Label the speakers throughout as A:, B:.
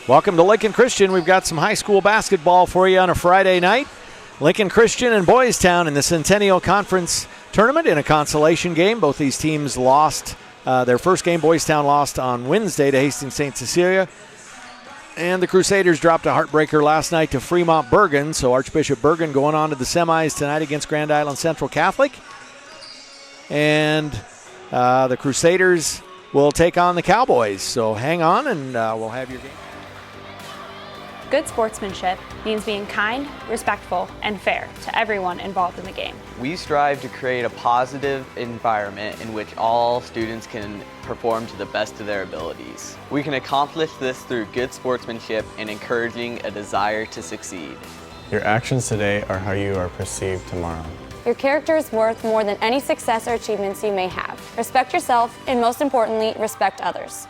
A: Welcome to Lincoln Christian. We've got some high school basketball for you on a Friday night. Lincoln Christian and Boys Town in the Centennial Conference Tournament in a consolation game. Both these teams lost their first game. Boys Town lost on Wednesday to Hastings St. Cecilia. And the Crusaders dropped a heartbreaker last night to Fremont Bergen. So Archbishop Bergen going on to the semis tonight against Grand Island Central Catholic. And the Crusaders will take on the Cowboys. So hang on and we'll have your game.
B: Good sportsmanship means being kind, respectful, and fair to everyone involved in the game.
C: We strive to create a positive environment in which all students can perform to the best of their abilities. We can accomplish this through good sportsmanship and encouraging a desire to succeed.
D: Your actions today are how you are perceived tomorrow.
E: Your character is worth more than any success or achievements you may have. Respect yourself, and most importantly, respect others.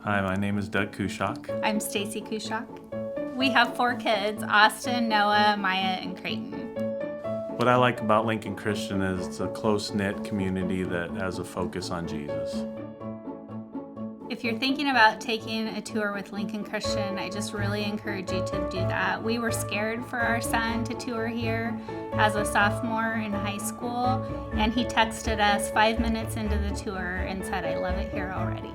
F: Hi, my name is Doug Kushak.
G: I'm Stacy Kushak. We have 4 kids, Austin, Noah, Maya, and Creighton.
F: What I like about Lincoln Christian is it's a close-knit community that has a focus on Jesus.
G: If you're thinking about taking a tour with Lincoln Christian, I just really encourage you to do that. We were scared for our son to tour here as a sophomore in high school, and he texted us 5 minutes into the tour and said, "I love it here already."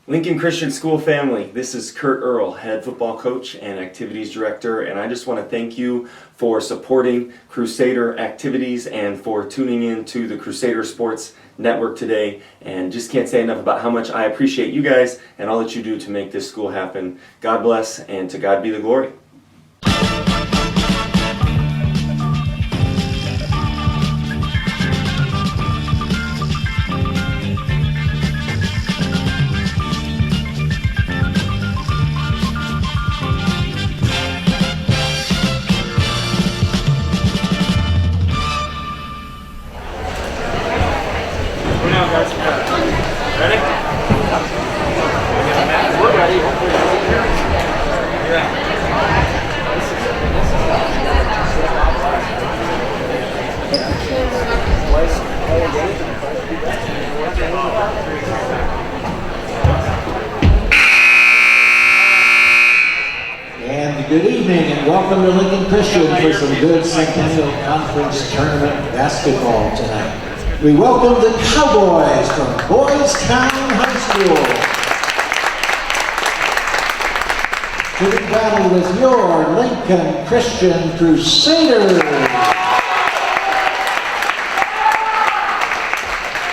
H: Lincoln Christian School family, this is Kurt Earl, head football coach and activities director, and I just want to thank you for supporting Crusader activities and for tuning in to the Crusader Sports Network today, and just can't say enough about how much I appreciate you guys and all that you do to make this school happen. God bless, and to God be the glory.
I: And good evening and welcome to Lincoln Christian for some good Centennial Conference Tournament basketball tonight. We welcome the Cowboys from Boys Town High School to the battle with your Lincoln Christian Crusaders.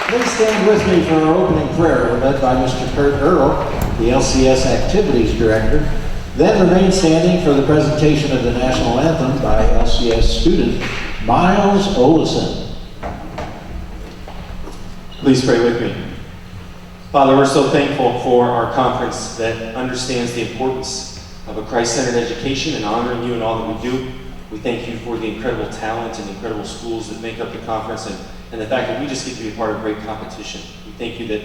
I: Please stand with me for our opening prayer, led by Mr. Kurt Earl, the LCS Activities Director. Then remain standing for the presentation of the National Anthem by LCS student Miles Olison.
H: Please pray with me. Father, we're so thankful for our conference that understands the importance of a Christ-centered education and honoring you in all that we do. We thank you for the incredible talent and incredible schools that make up the conference and the fact that we just get to be a part of great competition. We thank you that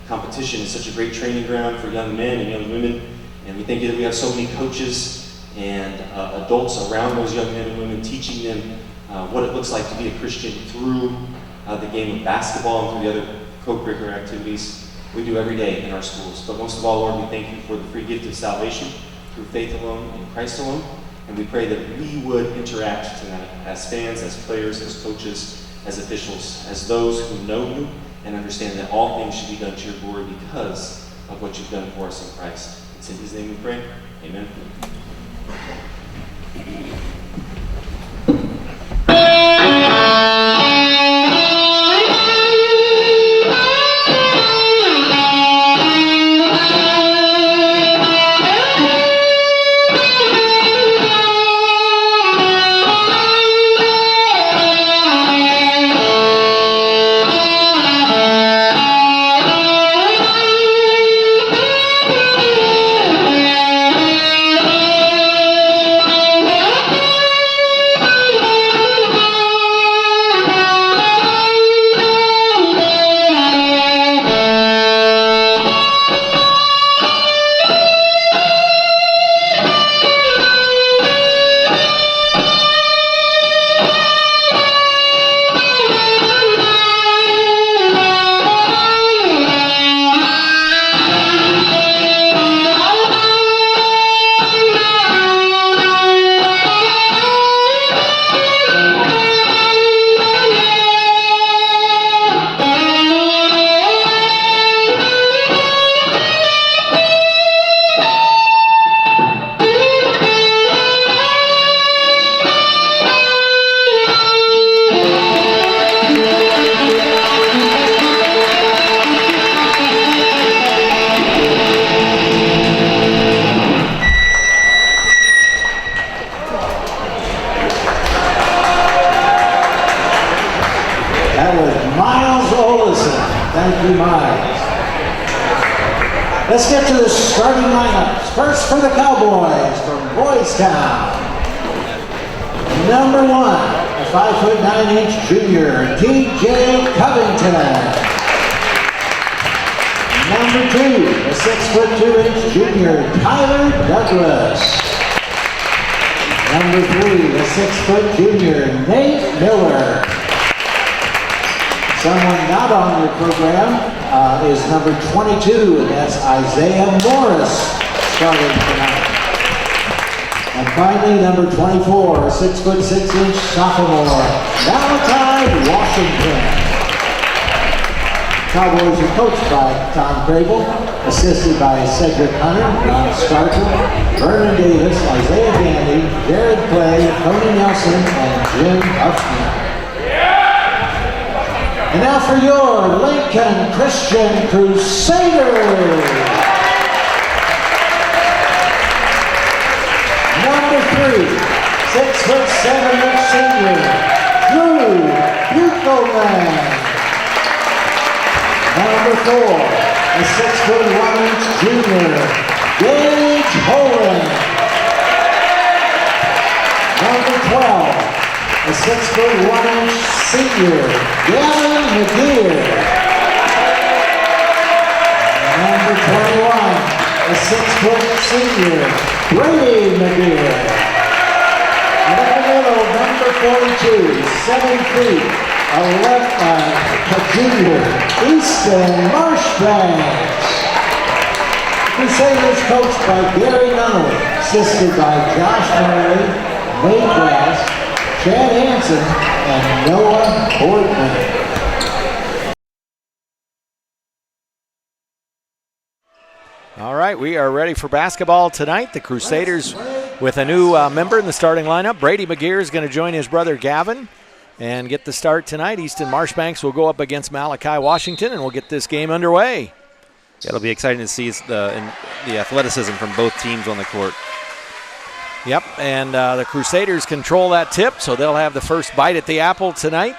H: competition is such a great training ground for young men and young women. And we thank you that we have so many coaches and adults around those young men and women teaching them what it looks like to be a Christian through the game of basketball and through the other co-curricular activities we do every day in our schools. But most of all, Lord, we thank you for the free gift of salvation through faith alone in Christ alone. And we pray that we would interact tonight as fans, as players, as coaches, as officials, as those who know you and understand that all things should be done to your glory because of what you've done for us in Christ. It's in his name we pray. Amen.
I: Let's get to the starting lineups. First for the Cowboys from Boys Town. Number 1, a 5'9" junior, TJ Covington. Number 2, a 6'2" junior, Tyler Douglas. Number 3, a 6' junior, Nate Miller. Someone not on your program is number 22, and that's Isaiah Morris, starting tonight. And finally, number 24, a 6'6" sophomore, Malachi Washington. Cowboys are coached by Tom Crable, assisted by Cedric Hunter, Ron Starkey, Vernon Davis, Isaiah Gandy, Jared Clay, Tony Nelson, and Jim Huffman. And now for your Lincoln Christian Crusaders. Number 3, 6'7" senior, Drew Buchelman. Number 4, a 6'1" junior, Gage Holland. Number 12, a 6'1" senior, Gavin McGeer. Number 21, a 6' senior, Brady McGeer. And in the middle, number 42, 7 feet, a junior, Easton Marshbanks. Crusaders coached by Gary Nunnally, assisted by Josh Murray, Nate Grass, Chad Hansen, and Noah Boardman.
A: All right, we are ready for basketball tonight. The Crusaders with a new member in the starting lineup. Brady McGeer is going to join his brother Gavin and get the start tonight. Easton Marshbanks will go up against Malachi Washington, and we'll get this game underway.
J: Yeah, it'll be exciting to see the athleticism from both teams on the court.
A: Yep, and the Crusaders control that tip, so they'll have the first bite at the apple tonight.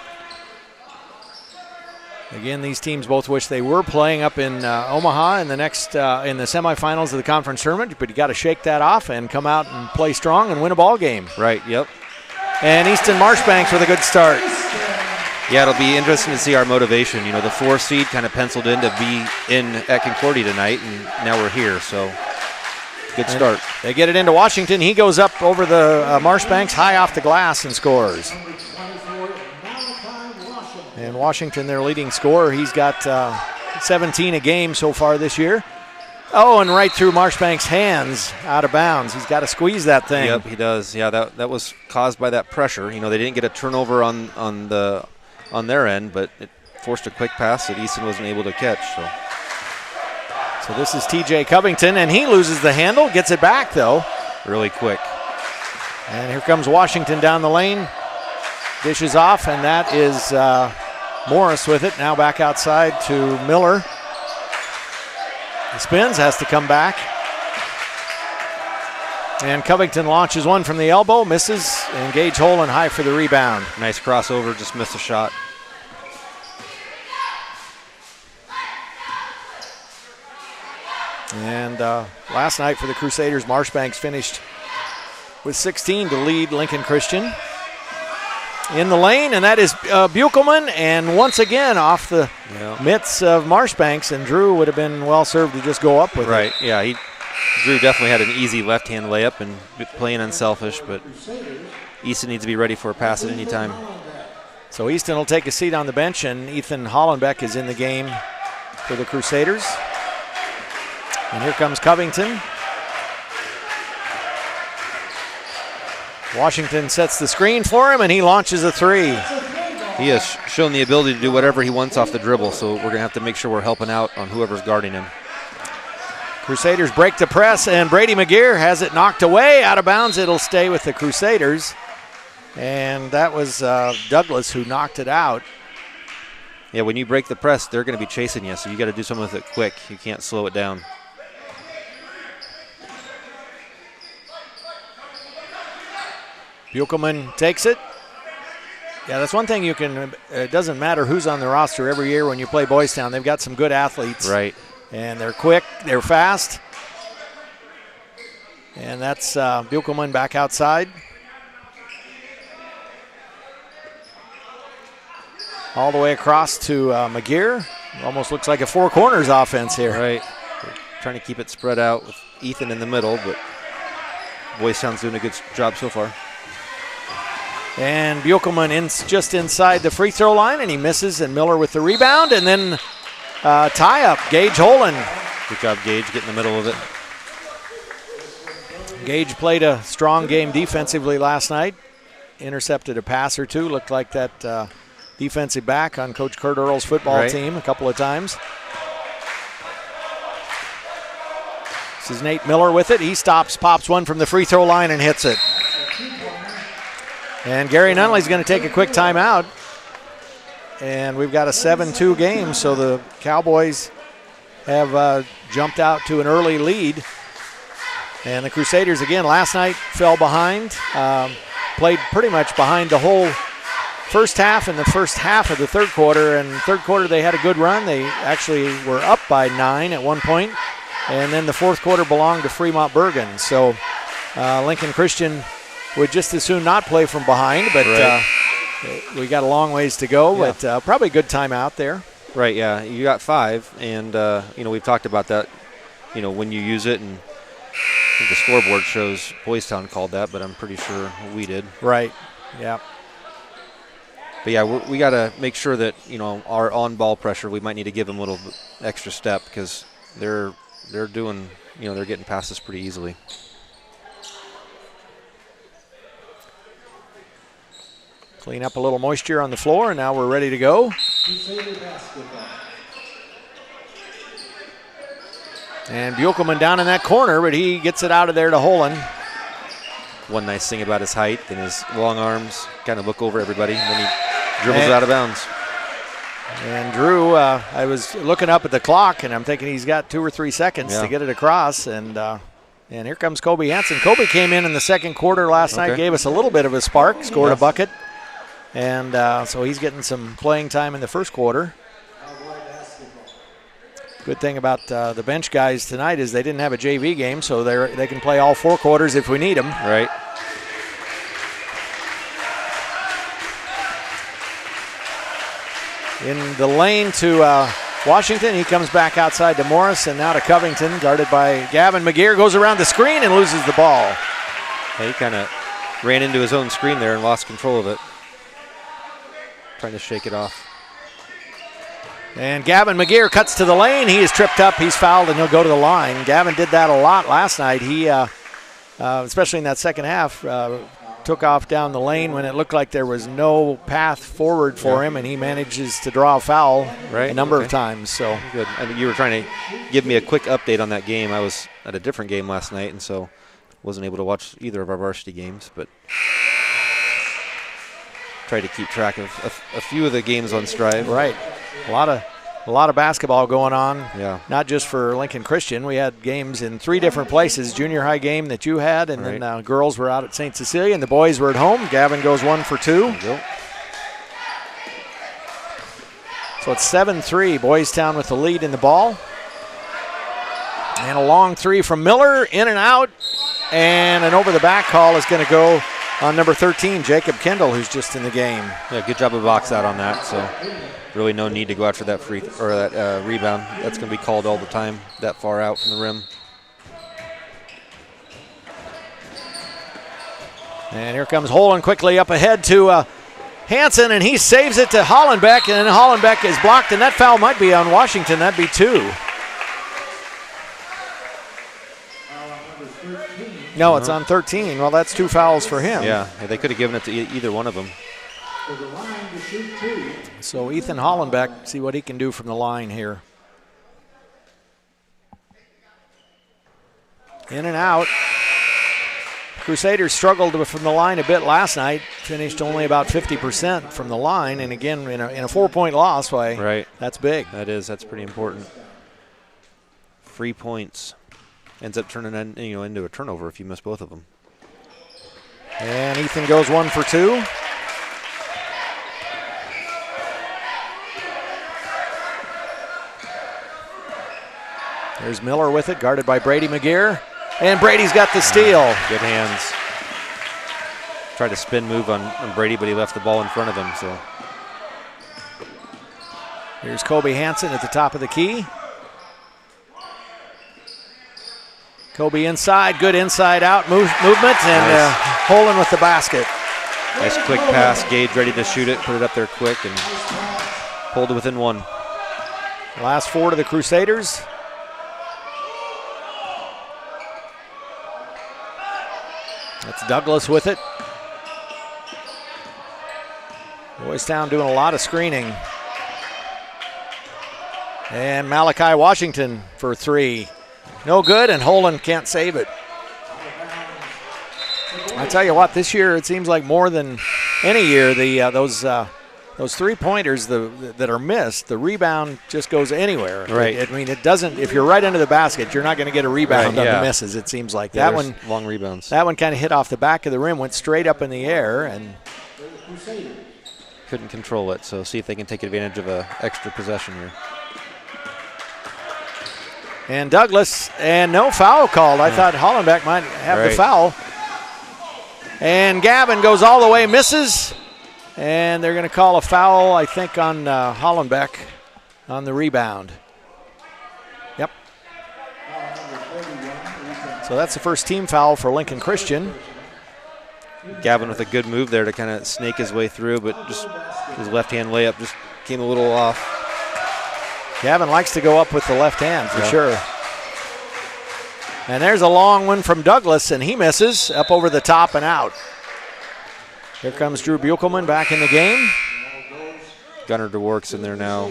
A: Again, these teams both wish they were playing up in Omaha in the semifinals of the conference tournament, but you got to shake that off and come out and play strong and win a ball game.
J: Right, yep.
A: And Easton Marshbanks with a good start.
J: Yeah, it'll be interesting to see our motivation. You know, the 4th seed kind of penciled in to be at Concordia tonight, and now we're here, so good start.
A: And they get it into Washington. He goes up over the Marshbanks, high off the glass, and scores. And Washington, their leading scorer, he's got 17 a game so far this year. Oh, and right through Marshbanks' hands, out of bounds. He's got to squeeze that thing.
J: Yep, he does. Yeah, that was caused by that pressure. You know, they didn't get a turnover on their end, but it forced a quick pass that Easton wasn't able to catch.
A: So this is TJ Covington, and he loses the handle, gets it back though.
J: Really quick.
A: And here comes Washington down the lane, dishes off, and that is Morris with it. Now back outside to Miller. He spins, has to come back. And Covington launches one from the elbow, misses, and Gage Holland high for the rebound.
J: Nice crossover, just missed a shot.
A: And last night for the Crusaders, Marshbanks finished with 16 to lead Lincoln Christian. In the lane, and that is Buchelman, and once again off the mitts of Marshbanks, and Drew would have been well served to just go up with it.
J: Right, yeah, Drew definitely had an easy left-hand layup and playing unselfish, but Easton needs to be ready for a pass at any time.
A: So Easton will take a seat on the bench, and Ethan Hollenbeck is in the game for the Crusaders. And here comes Covington. Washington sets the screen for him, and he launches a three.
J: He has shown the ability to do whatever he wants off the dribble, so we're going to have to make sure we're helping out on whoever's guarding him.
A: Crusaders break the press, and Brady McGeer has it knocked away. Out of bounds, it'll stay with the Crusaders. And that was Douglas who knocked it out.
J: Yeah, when you break the press, they're going to be chasing you, so you got to do something with it quick. You can't slow it down.
A: Buchelman takes it. Yeah, that's one thing you can, it doesn't matter who's on the roster every year when you play Boys Town. They've got some good athletes.
J: Right.
A: And they're quick, they're fast. And that's Buchelman back outside. All the way across to McGear. Almost looks like a four corners offense here.
J: Right. We're trying to keep it spread out with Ethan in the middle, but Boys Town's doing a good job so far.
A: And Buchelman just inside the free throw line, and he misses, and Miller with the rebound, and then tie up, Gage Holland.
J: Good job, Gage, getting in the middle of it.
A: Gage played a strong game defensively last night. Intercepted a pass or two. Looked like that defensive back on Coach Kurt Earl's football team a couple of times. This is Nate Miller with it. He stops, pops one from the free throw line, and hits it. And Gary Nunley's going to take a quick timeout. And we've got a 7-2 game, so the Cowboys have jumped out to an early lead. And the Crusaders, again, last night fell behind, played pretty much behind the whole first half and the first half of the third quarter. And third quarter, they had a good run. They actually were up by 9 at one point. And then the fourth quarter belonged to Fremont Bergen. So Lincoln Christian would just as soon not play from behind, but we got a long ways to go, but probably a good timeout there.
J: Right, yeah. You got 5, and, we've talked about that, when you use it, and I think the scoreboard shows Boys Town called that, but I'm pretty sure we did.
A: Right, yeah.
J: But, yeah, we got to make sure that, our on-ball pressure, we might need to give them a little extra step because they're doing, they're getting past us pretty easily.
A: Clean up a little moisture on the floor, and now we're ready to go. And Buchelman down in that corner, but he gets it out of there to Holland.
J: One nice thing about his height and his long arms, kind of look over everybody, and then he dribbles out of bounds.
A: And Drew, I was looking up at the clock, and I'm thinking he's got 2 or 3 seconds to get it across, and here comes Kobe Hansen. Kobe came in the second quarter last night, gave us a little bit of a spark, scored a bucket. And so he's getting some playing time in the first quarter. Good thing about the bench guys tonight is they didn't have a JV game, so they can play all 4 quarters if we need them.
J: Right.
A: In the lane to Washington, he comes back outside to Morris, and now to Covington, guarded by Gavin McGear, goes around the screen and loses the ball.
J: Yeah, he kind of ran into his own screen there and lost control of it. Trying to shake it off.
A: And Gavin McGear cuts to the lane. He is tripped up. He's fouled, and he'll go to the line. Gavin did that a lot last night. He, especially in that second half, took off down the lane when it looked like there was no path forward for him, and he manages to draw a foul a number of times. So
J: good. I mean, you were trying to give me a quick update on that game. I was at a different game last night, and so wasn't able to watch either of our varsity games, but try to keep track of a few of the games on Strive.
A: Right. A lot of basketball going on.
J: Yeah.
A: Not just for Lincoln Christian. We had games in 3 different places. Junior high game that you had, and then girls were out at St. Cecilia, and the boys were at home. Gavin goes 1 for 2. So it's 7-3. Boys Town with the lead in the ball. And a long 3 from Miller, in and out. And an over-the-back call is going to go on number 13, Jacob Kendall, who's just in the game.
J: Yeah, good job of box out on that. So really no need to go after that that rebound. That's going to be called all the time, that far out from the rim.
A: And here comes Holland quickly up ahead to Hansen, and he saves it to Hollenbeck, and then Hollenbeck is blocked, and that foul might be on Washington. That'd be 2. No, it's on 13. Well, that's 2 fouls for him.
J: Yeah, they could have given it to either one of them.
A: So Ethan Hollenbeck, see what he can do from the line here. In and out. Crusaders struggled from the line a bit last night, finished only about 50% from the line, and again, in a 4-point loss, that's big.
J: That's pretty important. 3 points. Ends up turning into a turnover if you miss both of them.
A: And Ethan goes 1 for 2. There's Miller with it, guarded by Brady McGear. And Brady's got the steal.
J: Good hands. Tried to spin move on Brady, but he left the ball in front of him. So
A: here's Kobe Hansen at the top of the key. Kobe inside, good inside out movement, and
J: nice.
A: Holland with the basket.
J: Nice quick pass. Gage ready to shoot it, put it up there quick, and pulled it within one.
A: Last 4 to the Crusaders. That's Douglas with it. Boys Town doing a lot of screening. And Malachi Washington for 3. No good, and Holland can't save it. I tell you what, this year it seems like more than any year, those 3-pointers that are missed, the rebound just goes anywhere.
J: Right.
A: I mean, it doesn't. If you're right under the basket, you're not going to get a rebound on the misses. It seems like that one.
J: Long rebounds.
A: That one kind of hit off the back of the rim, went straight up in the air, and
J: couldn't control it. So see if they can take advantage of an extra possession here.
A: And Douglas, and no foul called. I thought Hollenbeck might have the foul. And Gavin goes all the way, misses. And they're going to call a foul, I think, on Hollenbeck on the rebound. Yep. So that's the first team foul for Lincoln Christian.
J: Gavin with a good move there to kind of snake his way through, but just his left-hand layup just came a little off.
A: Gavin likes to go up with the left hand for sure. And there's a long one from Douglas, and he misses up over the top and out. Here comes Drew Buchelman back in the game.
J: Gunnar DeWork's in there now.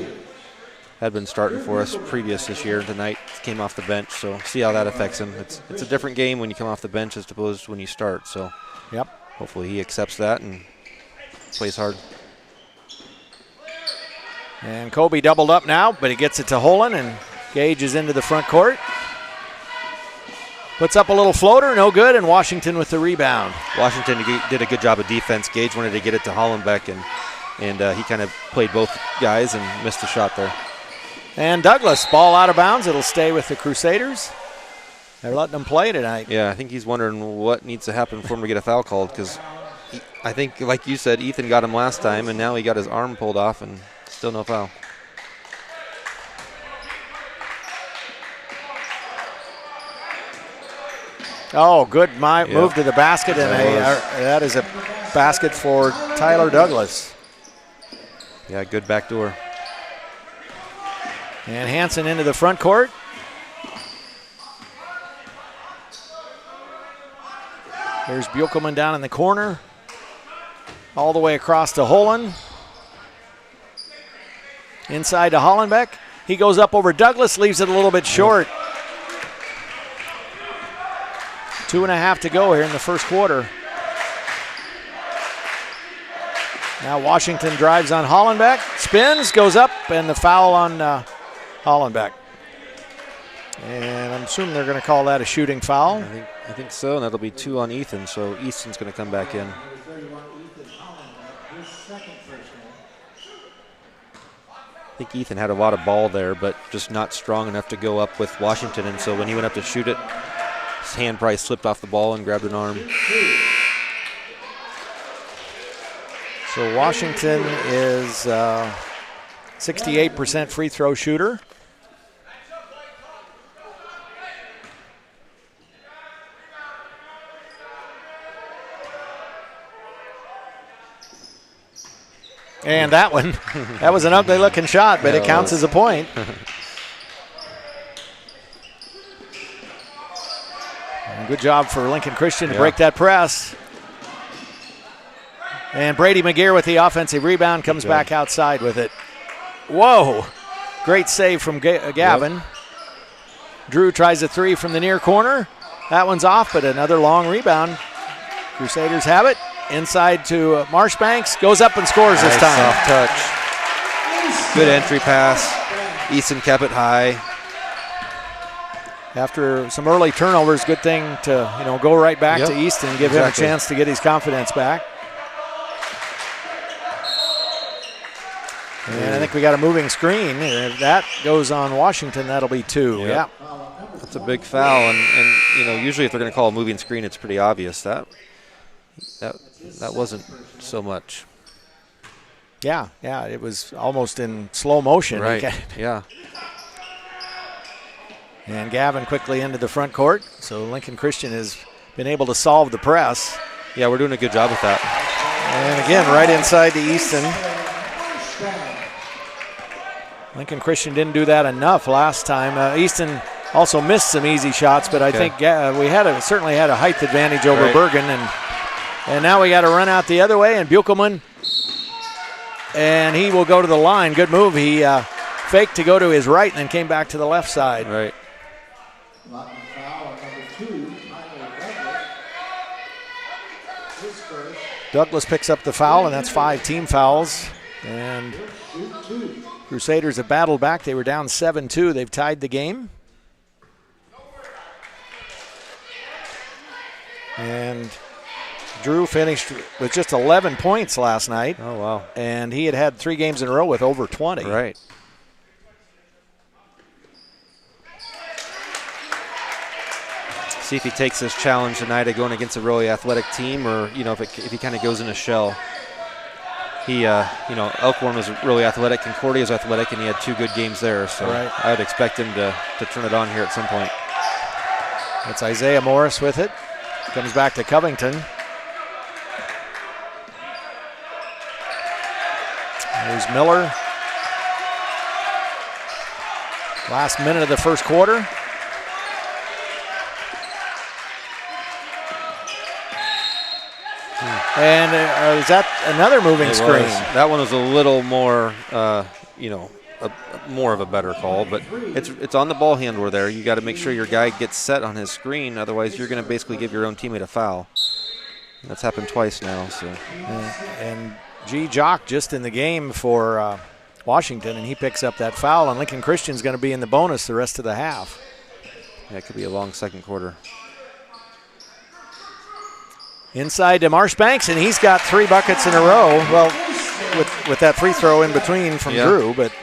J: Had been starting for us previous this year. Tonight came off the bench, so see how that affects him. It's a different game when you come off the bench as opposed to when you start. So hopefully he accepts that and plays hard.
A: And Kobe doubled up now, but he gets it to Holland, and Gage is into the front court. Puts up a little floater, no good, and Washington with the rebound.
J: Washington did a good job of defense. Gage wanted to get it to Hollenbeck, and he kind of played both guys and missed the shot there.
A: And Douglas, ball out of bounds. It'll stay with the Crusaders. They're letting them play tonight.
J: Yeah, I think he's wondering what needs to happen for him to get a foul called, because I think, like you said, Ethan got him last time, and now he got his arm pulled off, and still no foul.
A: Oh, good move to the basket, and that is a basket for Tyler Douglas.
J: Yeah, good backdoor.
A: And Hansen into the front court. There's Buchelman down in the corner. All the way across to Holland. Inside to Hollenbeck. He goes up over Douglas, leaves it a little bit short. 2.5 to go here in the first quarter. Now Washington drives on Hollenbeck, spins, goes up, and the foul on Hollenbeck. And I'm assuming they're going to call that a shooting foul.
J: I think so, and that'll be 2 on Ethan, so Easton's going to come back in. I think Ethan had a lot of ball there, but just not strong enough to go up with Washington, and so when he went up to shoot it, his hand probably slipped off the ball and grabbed an arm.
A: So Washington is 68% free throw shooter. And that one, that was an ugly looking shot, but it counts as a point. Good job for Lincoln Christian to break that press. And Brady McGear with the offensive rebound comes back outside with it. Whoa, great save from Gavin. Yep. Drew tries a 3 from the near corner. That one's off, but another long rebound. Crusaders have it. Inside to Marshbanks, goes up and scores this time.
J: Soft touch. Good entry pass. Easton kept it high.
A: After some early turnovers, good thing to go right back to Easton, give him a chance to get his confidence back. And I think we got a moving screen. If that goes on Washington, that'll be 2. Yeah.
J: That's a big foul, and usually if they're going to call a moving screen, it's pretty obvious. That wasn't so much.
A: Yeah, it was almost in slow motion.
J: Right, yeah.
A: And Gavin quickly into the front court, so Lincoln Christian has been able to solve the press.
J: Yeah, we're doing a good job with that.
A: And again, right inside the Easton. Lincoln Christian didn't do that enough last time. Easton also missed some easy shots, but I think we certainly had a height advantage over Bergen. And now we got to run out the other way, and Buchelman, and he will go to the line. Good move. He faked to go to his right and then came back to the left side.
J: Right.
A: Douglas picks up the foul, and that's 5 team fouls. And Crusaders have battled back. They were down 7-2. They've tied the game. And Drew finished with just 11 points last night.
J: Oh, wow.
A: And he had 3 games in a row with over 20.
J: Right. See if he takes this challenge tonight of going against a really athletic team, or if he kind of goes in a shell. He, Elkhorn was really athletic, Concordia was athletic, and he had 2 good games there. So I would expect him to turn it on here at some point.
A: It's Isaiah Morris with it. Comes back to Covington. There's Miller. Last minute of the first quarter. And is that another moving screen?
J: That one was a little more, more of a better call, but it's on the ball handler there. You got to make sure your guy gets set on his screen, otherwise you're going to basically give your own teammate a foul. That's happened twice now. So.
A: And G. Jock just in the game for Washington, and he picks up that foul, and Lincoln Christian's going to be in the bonus the rest of the half.
J: Yeah, it could be a long second quarter.
A: Inside to Marshbanks, and he's got 3 buckets in a row. Well, with that free throw in between from Drew, but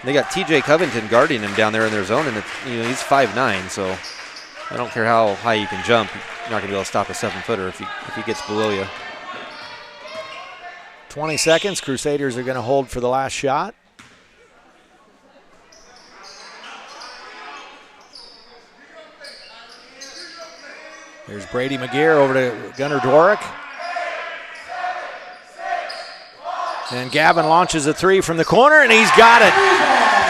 J: they got TJ Covington guarding him down there in their zone, and he's 5'9", so I don't care how high you can jump, you're not going to be able to stop a 7-footer if he gets below you.
A: 20 seconds. Crusaders are going to hold for the last shot. There's Brady McGear over to Gunnar Dworick. And Gavin launches a 3 from the corner, and he's got it.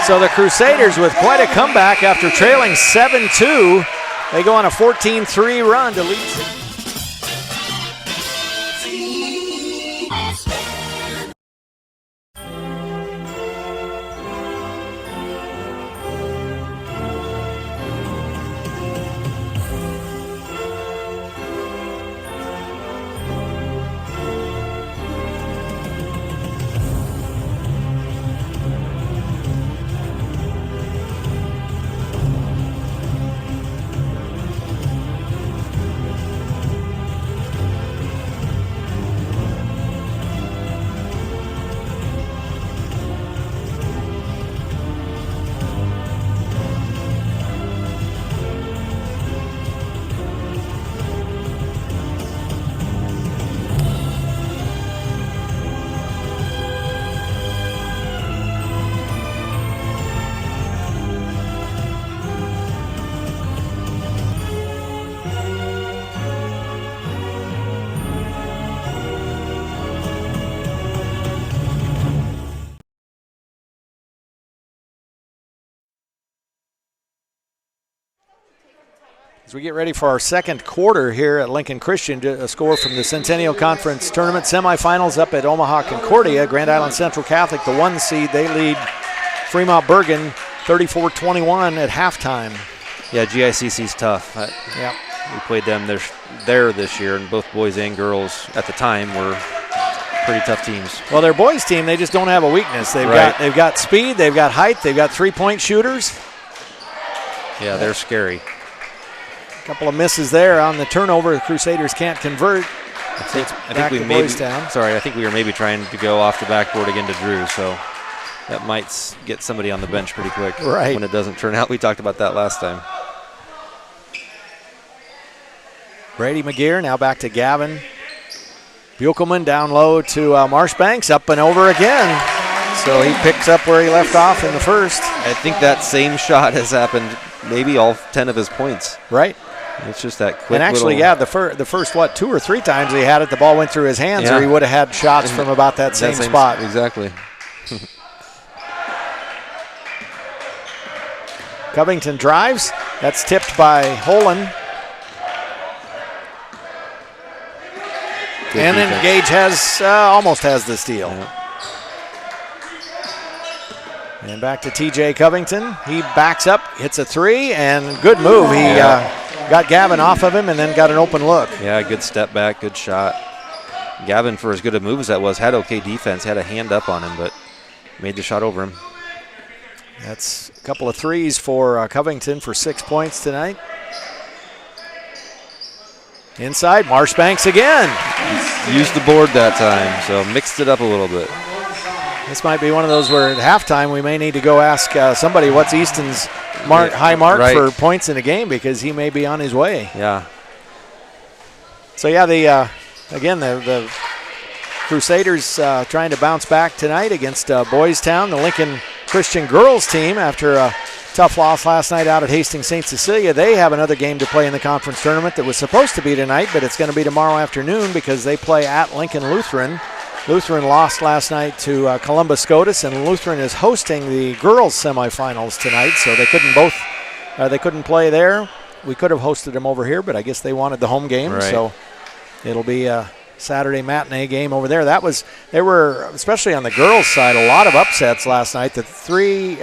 A: So the Crusaders with quite a comeback after trailing 7-2. They go on a 14-3 run to lead. As we get ready for our second quarter here at Lincoln Christian, a score from the Centennial Conference Tournament semifinals up at Omaha Concordia. Grand Island Central Catholic, the 1 seed, they lead Fremont Bergen 34-21 at halftime.
J: Yeah, GICC's tough.
A: Yeah,
J: we played them there this year, and both boys and girls at the time were pretty tough teams.
A: Well, their boys team, they just don't have a weakness. They've got speed, they've got height, they've got 3-point shooters.
J: Yeah, they're scary.
A: Couple of misses there on the turnover. The Crusaders can't convert.
J: I think we were maybe trying to go off the backboard again to Drew, so that might get somebody on the bench pretty quick when it doesn't turn out. We talked about that last time.
A: Brady McGear now back to Gavin. Buchelman down low to Marshbanks, up and over again. So he picks up where he left off in the first.
J: I think that same shot has happened maybe all 10 of his points.
A: Right.
J: It's just that quick
A: And actually,
J: little,
A: the first, 2 or 3 times he had it, the ball went through his hands, or he would have had shots from about that same spot.
J: Exactly.
A: Covington drives. That's tipped by Holen. And then Gage has almost has the steal. Yeah. And back to TJ Covington. He backs up, hits a 3, and good move. He got Gavin off of him and then got an open look.
J: Yeah, good step back, good shot. Gavin, for as good a move as that was, had okay defense, had a hand up on him, but made the shot over him.
A: That's a couple of threes for Covington for 6 points tonight. Inside, Marshbanks again.
J: Used the board that time, so mixed it up a little bit.
A: This might be one of those where at halftime we may need to go ask somebody what's Easton's high mark for points in a game, because he may be on his way.
J: Yeah.
A: So yeah, the Crusaders trying to bounce back tonight against Boys Town, the Lincoln Christian girls team, after a tough loss last night out at Hastings St. Cecilia. They have another game to play in the conference tournament that was supposed to be tonight, but it's going to be tomorrow afternoon because they play at Lincoln Lutheran. Lutheran lost last night to Columbus Scotus, and Lutheran is hosting the girls semifinals tonight, so they couldn't play there. We could have hosted them over here, but I guess they wanted the home game, so it'll be a Saturday matinee game over there. There were, especially on the girls' side, a lot of upsets last night. The three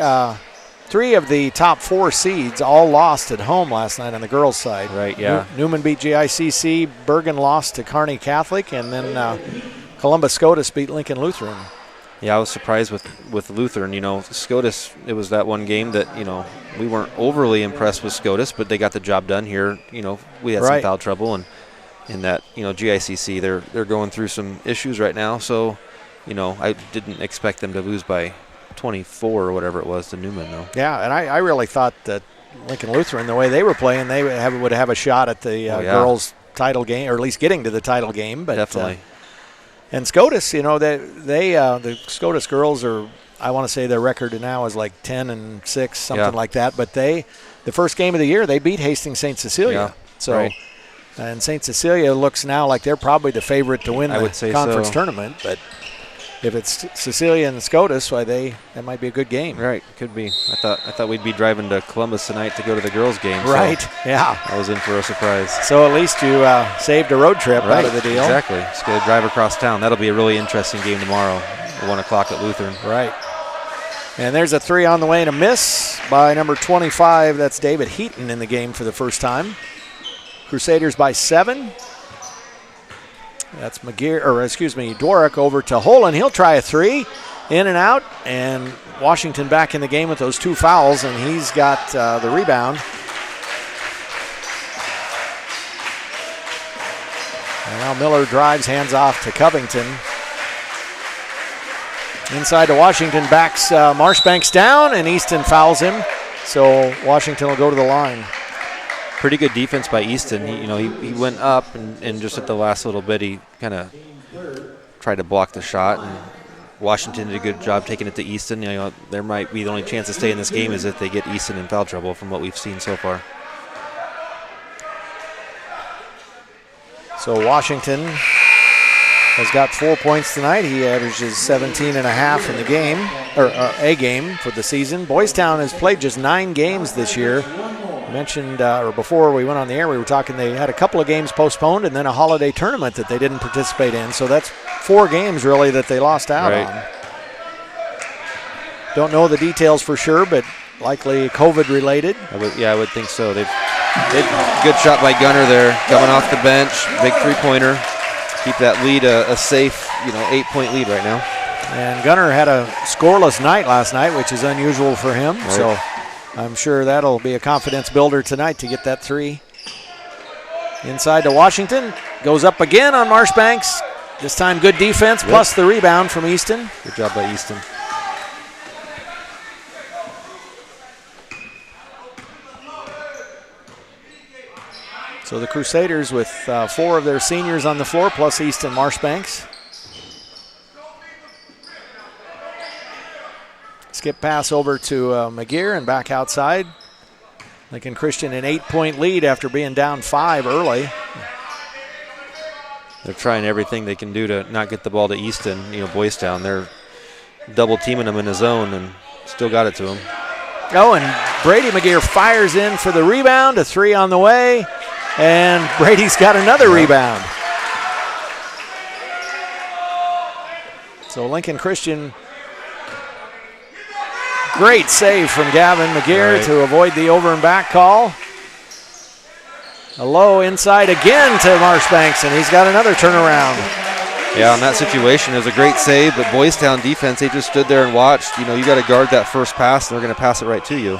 A: of the top 4 seeds all lost at home last night on the girls' side.
J: Right, yeah.
A: Newman beat GICC, Bergen lost to Kearney Catholic, and then Columbus Scotus beat Lincoln Lutheran.
J: Yeah, I was surprised with Lutheran. Scotus, it was that one game that, we weren't overly impressed with Scotus, but they got the job done here. We had some foul trouble, and in that, GICC, they're going through some issues right now. So, I didn't expect them to lose by 24 or whatever it was to Newman, though.
A: Yeah, and I really thought that Lincoln Lutheran, the way they were playing, they would have a shot at the girls' title game, or at least getting to the title game. But
J: definitely.
A: And Scotus, the Scotus girls are, I want to say their record now is like 10-6, something like that. But the first game of the year, they beat Hastings St. Cecilia. And St. Cecilia looks now like they're probably the favorite to win the conference tournament. But if it's Cecilia and Scotus, that might be a good game.
J: Right, could be. I thought we'd be driving to Columbus tonight to go to the girls' game.
A: Right, yeah.
J: I was in for a surprise.
A: So at least you saved a road trip out of the deal.
J: Exactly. Just going to drive across town. That'll be a really interesting game tomorrow at 1 o'clock at Lutheran.
A: Right. And there's a 3 on the way and a miss by number 25. That's David Heaton in the game for the first time. Crusaders by 7. That's Dworick over to Holen. He'll try a 3, in and out, and Washington back in the game with those 2 fouls, and he's got the rebound. And now Miller drives, hands off to Covington. Inside to Washington, backs Marshbanks down, and Easton fouls him, so Washington will go to the line.
J: Pretty good defense by Easton. He went up and just at the last little bit he kind of tried to block the shot, and Washington did a good job taking it to Easton. There might be the only chance to stay in this game is if they get Easton in foul trouble from what we've seen so far.
A: So Washington has got 4 points tonight. He averages 17.5 in the game, or a game for the season. Boys Town has played just 9 games this year. Mentioned, or before we went on the air, we were talking they had a couple of games postponed and then a holiday tournament that they didn't participate in. So that's 4 games really that they lost out on. Don't know the details for sure, but likely COVID related.
J: I would think so. They've good shot by Gunner there, coming off the bench, big 3-pointer. Keep that lead a safe, 8-point lead right now.
A: And Gunner had a scoreless night last night, which is unusual for him. Right. So I'm sure that'll be a confidence builder tonight to get that 3. Inside to Washington. Goes up again on Marshbanks. This time good defense, plus the rebound from Easton.
J: Good job by Easton.
A: So the Crusaders with 4 of their seniors on the floor, plus Easton Marshbanks. Skip pass over to McGear and back outside. Lincoln Christian an 8-point lead after being down 5 early.
J: They're trying everything they can do to not get the ball to Easton. Boys Town, they're double teaming them in the zone and still got it to him.
A: Oh, and Brady McGear fires in for the rebound, a 3 on the way, and Brady's got another rebound. So Lincoln Christian, great save from Gavin McGear to avoid the over and back call. A low inside again to Marshbanks, and he's got another turnaround.
J: Yeah, in that situation, it was a great save, but Boys Town defense, they just stood there and watched. You got to guard that first pass, and they're going to pass it right to you.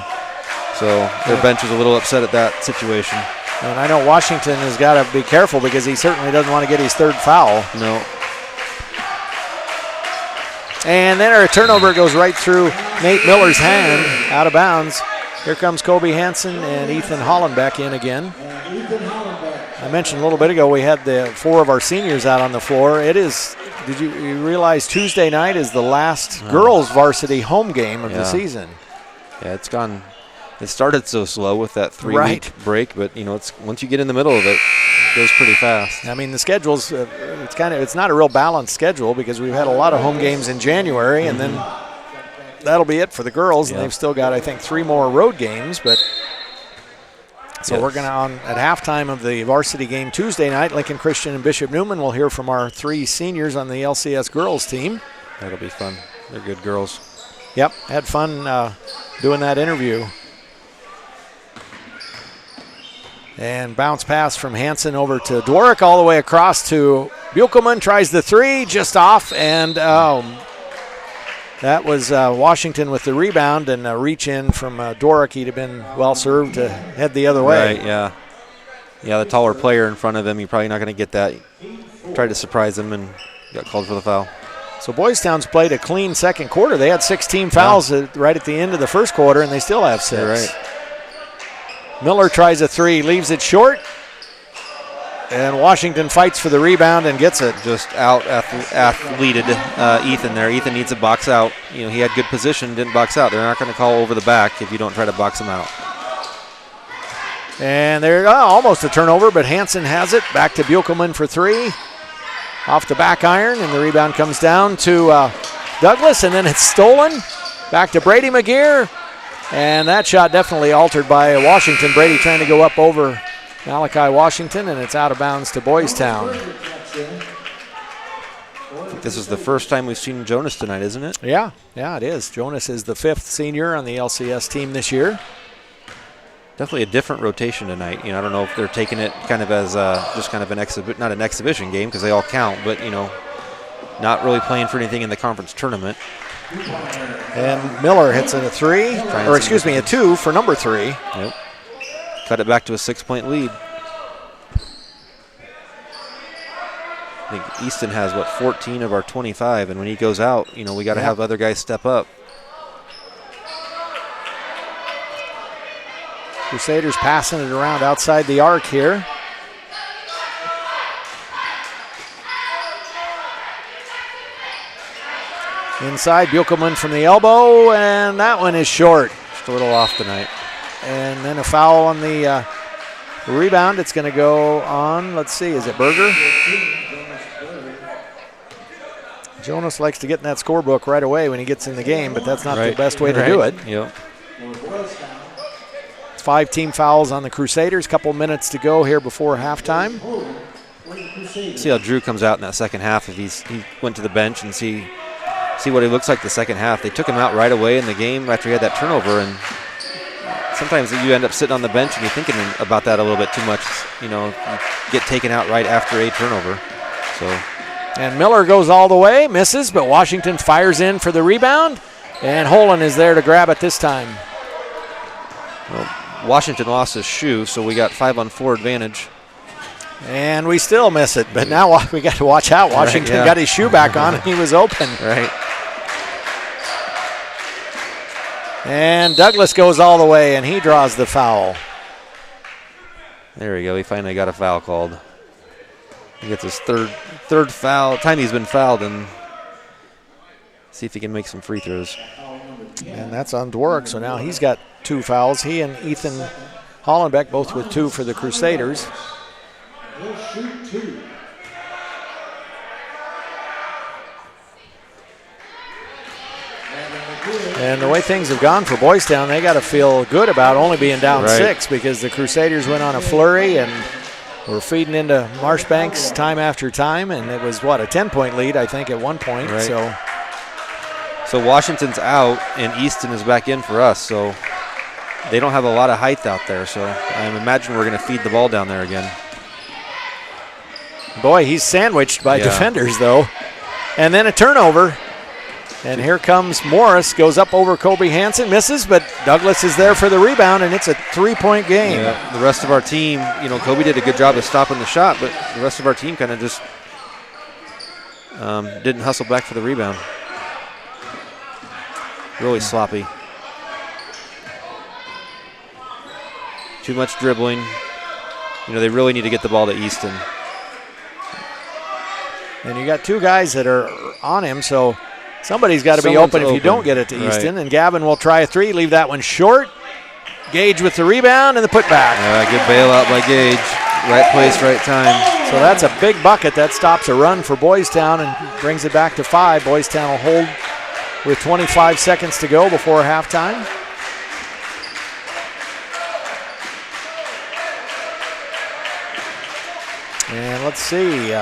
J: So their bench was a little upset at that situation.
A: And I know Washington has got to be careful because he certainly doesn't want to get his 3rd foul.
J: No.
A: And then our turnover goes right through Nate Miller's hand, out of bounds. Here comes Kobe Hansen and Ethan Hollenbeck in again. I mentioned a little bit ago we had the 4 of our seniors out on the floor. It is, did you realize Tuesday night is the last girls varsity home game of the season?
J: Yeah, it started so slow with that 3-week break, but it's once you get in the middle of it, it goes pretty fast.
A: I mean, the schedule's it's not a real balanced schedule because we've had a lot of home games in January, and then that'll be it for the girls, and they've still got, I think, 3 more road games. But so we're going to, at halftime of the varsity game Tuesday night, Lincoln Christian and Bishop Neumann will hear from our 3 seniors on the LCS girls team.
J: That'll be fun. They're good girls.
A: Yep, had fun doing that interview. And bounce pass from Hansen over to Dworick, all the way across to Buchelman, tries the 3, just off, and that was Washington with the rebound, and a reach in from Dworick. He'd have been well served to head the other way.
J: Right, yeah. Yeah, the taller player in front of him, you're probably not going to get that. Tried to surprise him and got called for the foul.
A: So Boys Town's played a clean second quarter. They had 16 fouls right at the end of the first quarter, and they still have 6.
J: You're right.
A: Miller tries a 3, leaves it short, and Washington fights for the rebound and gets it.
J: Just out-athleted Ethan there. Ethan needs to box out. He had good position, didn't box out. They're not going to call over the back if you don't try to box him out.
A: And there, almost a turnover, but Hansen has it. Back to Buchelman for 3. Off the back iron, and the rebound comes down to Douglas, and then it's stolen. Back to Brady McGear. And that shot definitely altered by Washington. Brady trying to go up over Malachi Washington, and it's out of bounds to Boys Town.
J: I think this is the first time we've seen Jonas tonight, isn't it?
A: Yeah, it is. Jonas is the 5th senior on the LCS team this year.
J: Definitely a different rotation tonight. I don't know if they're taking it kind of as just kind of not an exhibition game because they all count, but not really playing for anything in the conference tournament.
A: And Miller hits in a 3, a 2 for number 3.
J: Yep. Cut it back to a 6-point lead. I think Easton has, 14 of our 25, and when he goes out, we got to have other guys step up.
A: Crusaders passing it around outside the arc here. Inside, Buchelman from the elbow, and that one is short.
J: Just a little off tonight.
A: And then a foul on the rebound. It's going to go on, let's see, is it Berger? Jonas likes to get in that scorebook right away when he gets in the game, but that's not the best way to do it.
J: Yep.
A: It's 5 team fouls on the Crusaders. Couple minutes to go here before halftime.
J: See how Drew comes out in that second half. If he went to the bench and see what he looks like the second half. They took him out right away in the game after he had that turnover, and sometimes you end up sitting on the bench and you're thinking about that a little bit too much. You get taken out right after a turnover.
A: And Miller goes all the way, misses, but Washington fires in for the rebound, and Holland is there to grab it this time.
J: Well, Washington lost his shoe, so we got 5-on-4 advantage.
A: And we still miss it, but now we got to watch out. Washington got his shoe back on, and he was open.
J: Right.
A: And Douglas goes all the way, and he draws the foul.
J: There we go. He finally got a foul called. He gets his third foul. Time he's been fouled, and see if he can make some free throws.
A: And that's on Dworick, so now he's got 2 fouls. He and Ethan Hollenbeck both with 2 for the Crusaders.
I: He'll shoot 2.
A: And the way things have gone for Boys Town, they got to feel good about only being down 6, because the Crusaders went on a flurry and were feeding into Marshbanks time after time, and it was, what, a 10-point lead, I think, at one point.
J: Right. So Washington's out, and Easton is back in for us, so they don't have a lot of height out there, so I imagine we're going to feed the ball down there again.
A: Boy, he's sandwiched by defenders, though. And then a turnover. And here comes Morris, goes up over Kobe Hansen, misses, but Douglas is there for the rebound, and it's a 3-point game.
J: Yeah, the rest of our team, Kobe did a good job of stopping the shot, but the rest of our team kind of just didn't hustle back for the rebound. Really sloppy. Too much dribbling. They really need to get the ball to Easton.
A: And you got 2 guys that are on him, so somebody's got to be open if you don't get it to Easton. And Gavin will try a 3, leave that one short. Gage with the rebound and the putback.
J: Good bailout by Gage. Right place, right time.
A: So that's a big bucket. That stops a run for Boys Town and brings it back to 5. Boys Town will hold with 25 seconds to go before halftime. And let's see.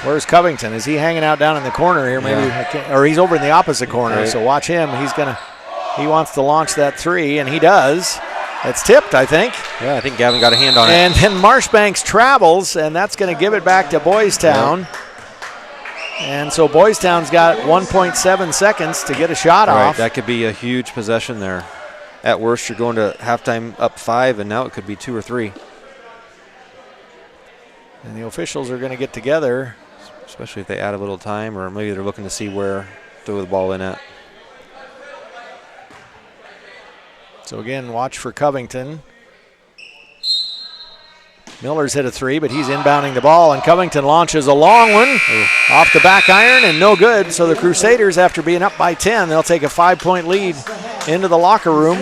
A: Where's Covington? Is he hanging out down in the corner here? Maybe, or he's over in the opposite corner. Right. So watch him. He wants to launch that 3, and he does. It's tipped, I think.
J: Yeah, I think Gavin got a hand on it.
A: And then Marshbanks travels, and that's going to give it back to Boys Town.
J: Yeah.
A: And so Boys Town's got 1.7 seconds to get a shot off.
J: That could be a huge possession there. At worst, you're going to halftime up 5, and now it could be 2 or 3.
A: And the officials are going to get together.
J: Especially if they add a little time, or maybe they're looking to see where to throw the ball in at.
A: So again, watch for Covington. Miller's hit a 3, but he's inbounding the ball, and Covington launches a long one off the back iron, and no good. So the Crusaders, after being up by 10, they'll take a 5-point lead into the locker room.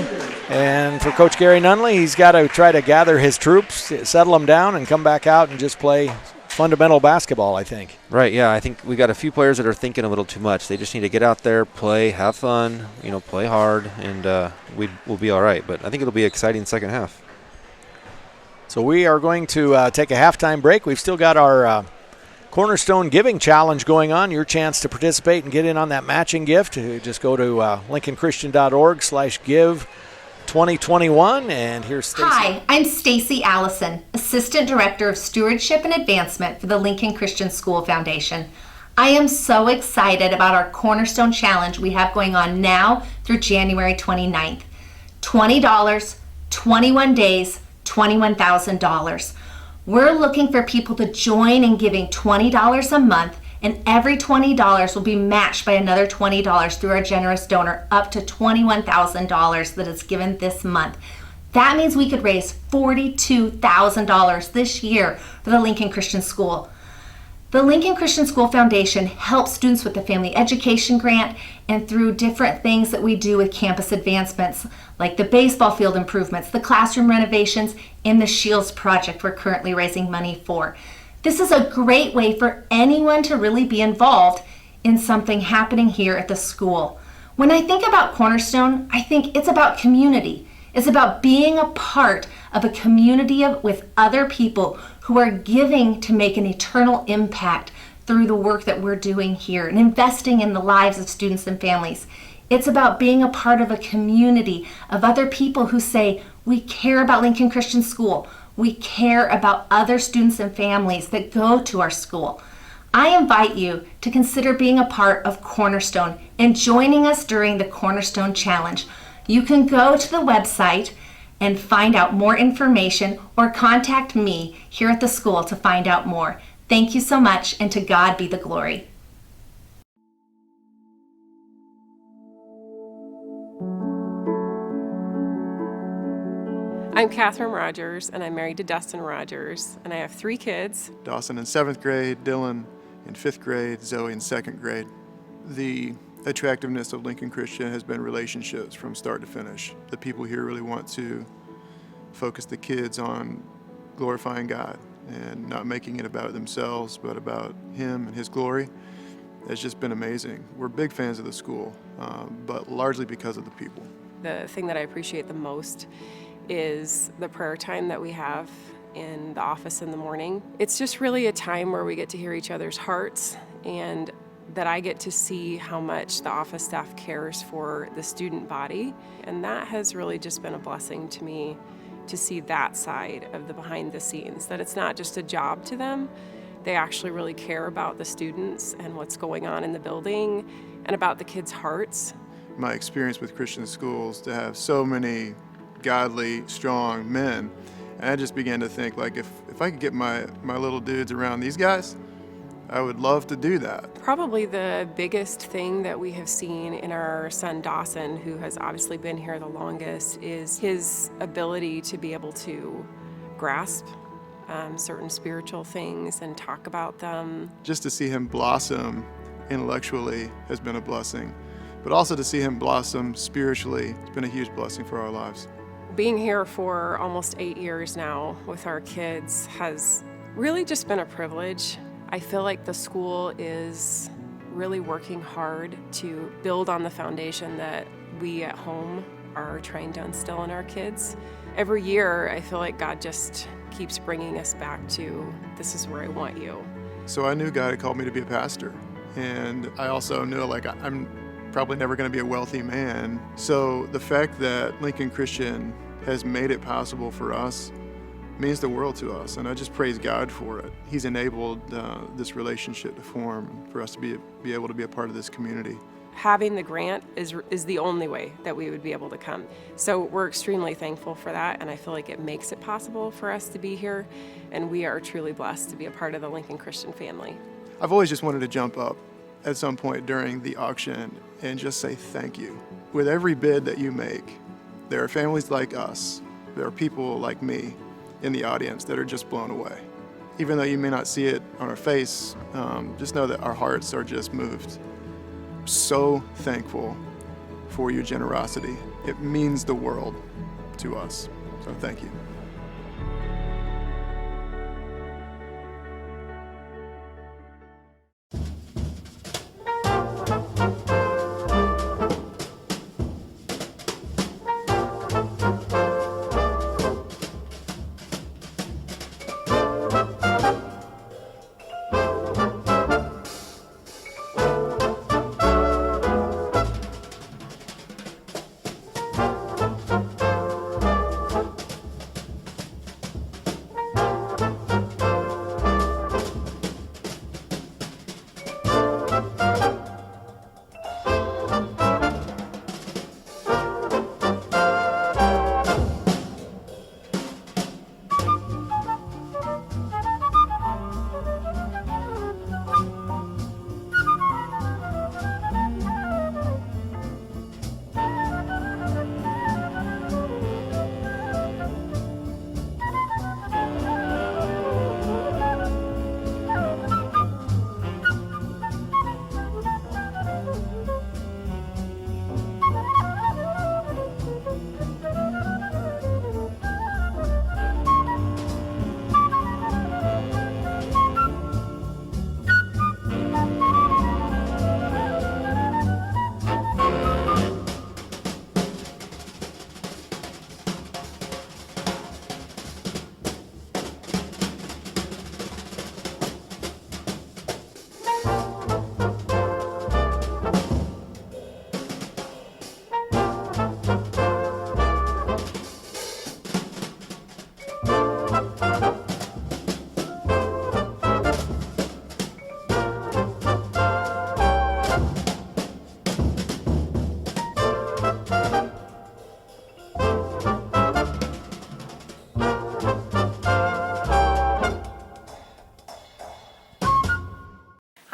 A: And for Coach Gary Nunley, he's got to try to gather his troops, settle them down, and come back out and just play fundamental basketball, I think.
J: Right, yeah. I think we got a few players that are thinking a little too much. They just need to get out there, play, have fun, play hard, and we'll be all right. But I think it'll be an exciting second half.
A: So we are going to take a halftime break. We've still got our Cornerstone Giving Challenge going on. Your chance to participate and get in on that matching gift. Just go to lincolnchristian.org/give 2021, and here's Stacy.
K: Hi, I'm Stacy Allison, Assistant Director of Stewardship and Advancement for the Lincoln Christian School Foundation. I am so excited about our Cornerstone Challenge we have going on now through January 29th. $20, 21 days, $21,000. We're looking for people to join in giving $20 a month, and every $20 will be matched by another $20 through our generous donor, up to $21,000 that is given this month. That means we could raise $42,000 this year for the Lincoln Christian School. The Lincoln Christian School Foundation helps students with the Family Education Grant and through different things that we do with campus advancements, like the baseball field improvements, the classroom renovations, and the Shields Project we're currently raising money for. This is a great way for anyone to really be involved in something happening here at the school. When I think about Cornerstone, I think it's about community. It's about being a part of a community with other people who are giving to make an eternal impact through the work that we're doing here and investing in the lives of students and families. It's about being a part of a community of other people who say, we care about Lincoln Christian School. We care about other students and families that go to our school. I invite you to consider being a part of Cornerstone and joining us during the Cornerstone Challenge. You can go to the website and find out more information, or contact me here at the school to find out more. Thank you so much, and to God be the glory.
L: I'm Catherine Rogers, and I'm married to Dustin Rogers, and I have 3 kids.
M: Dawson in 7th grade, Dylan in 5th grade, Zoe in 2nd grade. The attractiveness of Lincoln Christian has been relationships from start to finish. The people here really want to focus the kids on glorifying God and not making it about themselves, but about Him and His glory. It's just been amazing. We're big fans of the school, but largely because of the people.
L: The thing that I appreciate the most is the prayer time that we have in the office in the morning. It's just really a time where we get to hear each other's hearts, and that I get to see how much the office staff cares for the student body. And that has really just been a blessing to me, to see that side of the behind the scenes, that it's not just a job to them. They actually really care about the students and what's going on in the building and about the kids' hearts.
M: My experience with Christian schools, to have so many godly, strong men, and I just began to think, like, if I could get my little dudes around these guys, I would love to do that.
L: Probably the biggest thing that we have seen in our son Dawson, who has obviously been here the longest, is his ability to be able to grasp certain spiritual things and talk about them.
M: Just to see him blossom intellectually has been a blessing, but also to see him blossom spiritually has been a huge blessing for our lives.
L: Being here for almost 8 years now with our kids has really just been a privilege. I feel like the school is really working hard to build on the foundation that we at home are trying to instill in our kids. Every year, I feel like God just keeps bringing us back to, this is where I want you.
M: So I knew God had called me to be a pastor, and I also knew, like, I'm probably never going to be a wealthy man. So the fact that Lincoln Christian has made it possible for us means the world to us, and I just praise God for it. He's enabled this relationship to form, for us to be able to be a part of this community.
L: Having the grant is the only way that we would be able to come. So we're extremely thankful for that, and I feel like it makes it possible for us to be here, and we are truly blessed to be a part of the Lincoln Christian family.
M: I've always just wanted to jump up at some point during the auction and just say thank you. With every bid that you make, there are families like us, there are people like me in the audience that are just blown away. Even though you may not see it on our face, just know that our hearts are just moved. So thankful for your generosity. It means the world to us. So thank you.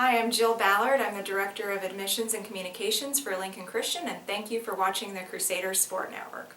N: I'm Jill Ballard. I'm the Director of Admissions and Communications for Lincoln Christian, and thank you for watching the Crusaders Sport Network.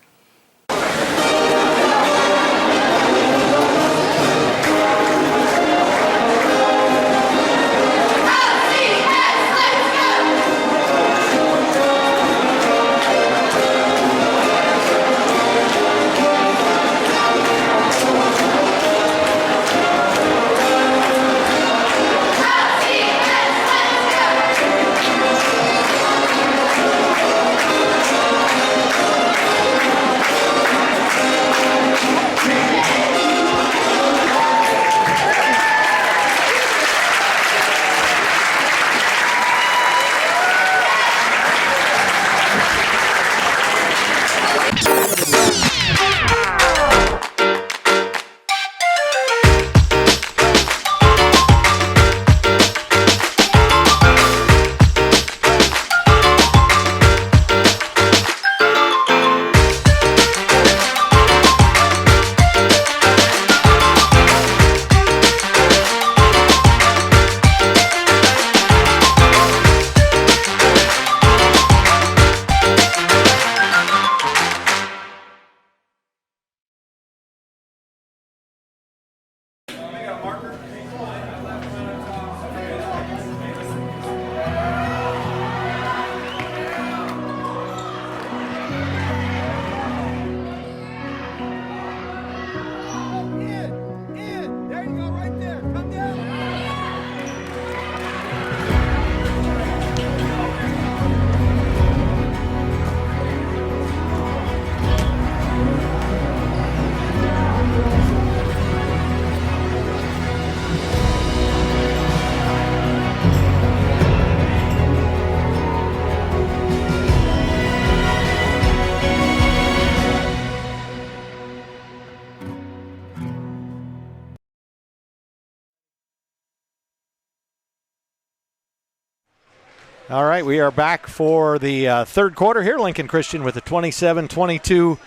A: All right, we are back for the third quarter here. Lincoln Christian with a 27-22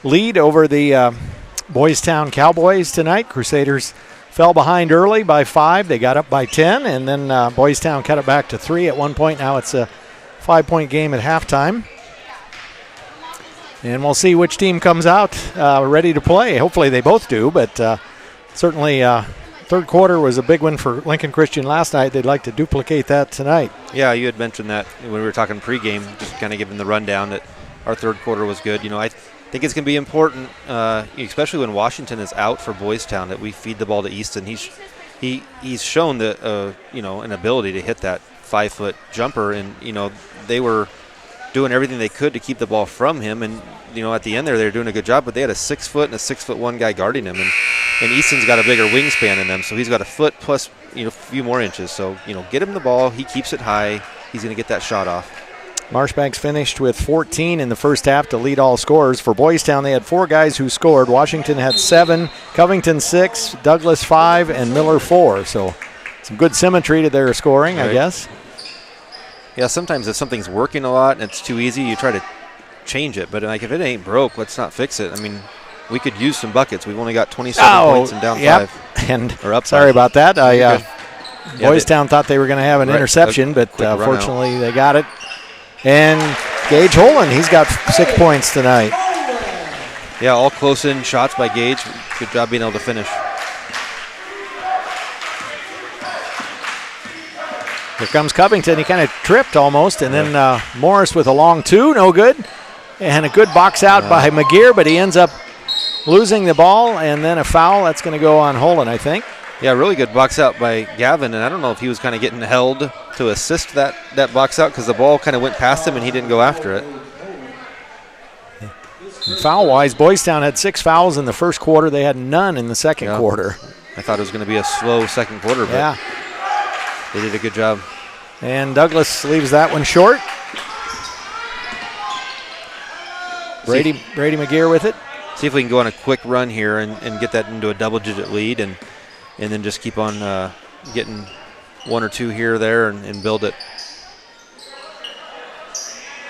A: lead over the Boys Town Cowboys tonight. Crusaders fell behind early by 5. They got up by 10, and then Boys Town cut it back to 3 at one point. Now it's a 5-point game at halftime. And we'll see which team comes out ready to play. Hopefully they both do, but certainly third quarter was a big one for Lincoln Christian last night. They'd like to duplicate that tonight.
J: Yeah, you had mentioned that when we were talking pregame, just kind of giving the rundown that our third quarter was good. You know, I think it's going to be important, especially when Washington is out for Boys Town, that we feed the ball to Easton. He's shown that an ability to hit that 5-foot jumper, and they were doing everything they could to keep the ball from him, and at the end there they were doing a good job, but they had a 6-foot and a 6'1" guy guarding him, and Easton's got a bigger wingspan than them, so he's got a foot plus a few more inches. So get him the ball, he keeps it high, he's going to get that shot off.
A: Marshbanks finished with 14 in the first half to lead all scorers. For Boys Town, they had 4 guys who scored. Washington had 7, Covington 6, Douglas 5, and Miller 4. So some good symmetry to their scoring, right. I guess.
J: Yeah, sometimes if something's working a lot and it's too easy, you try to change it. But if it ain't broke, let's not fix it. I mean, we could use some buckets. We've only got 27 points and down 5.
A: And
J: or up
A: sorry
J: 5.
A: about that. Boys Town thought they were going to have an interception, but fortunately they got it. And Gage Holland, he's got 6 points tonight.
J: Yeah, all close-in shots by Gage. Good job being able to finish.
A: Here comes Covington. He kind of tripped almost, and then Morris with a long 2, no good. And a good box out by McGear, but he ends up losing the ball, and then a foul. That's going to go on Holland, I think.
J: Yeah, really good box out by Gavin, and I don't know if he was kind of getting held to assist that box out because the ball kind of went past him and he didn't go after it.
A: Foul-wise, Boys Town had 6 fouls in the first quarter. They had none in the second quarter.
J: I thought it was going to be a slow second quarter, but they did a good job.
A: And Douglas leaves that one short. Brady McGear with it.
J: See if we can go on a quick run here and get that into a double-digit lead and then just keep on getting 1 or 2 here or there and build it.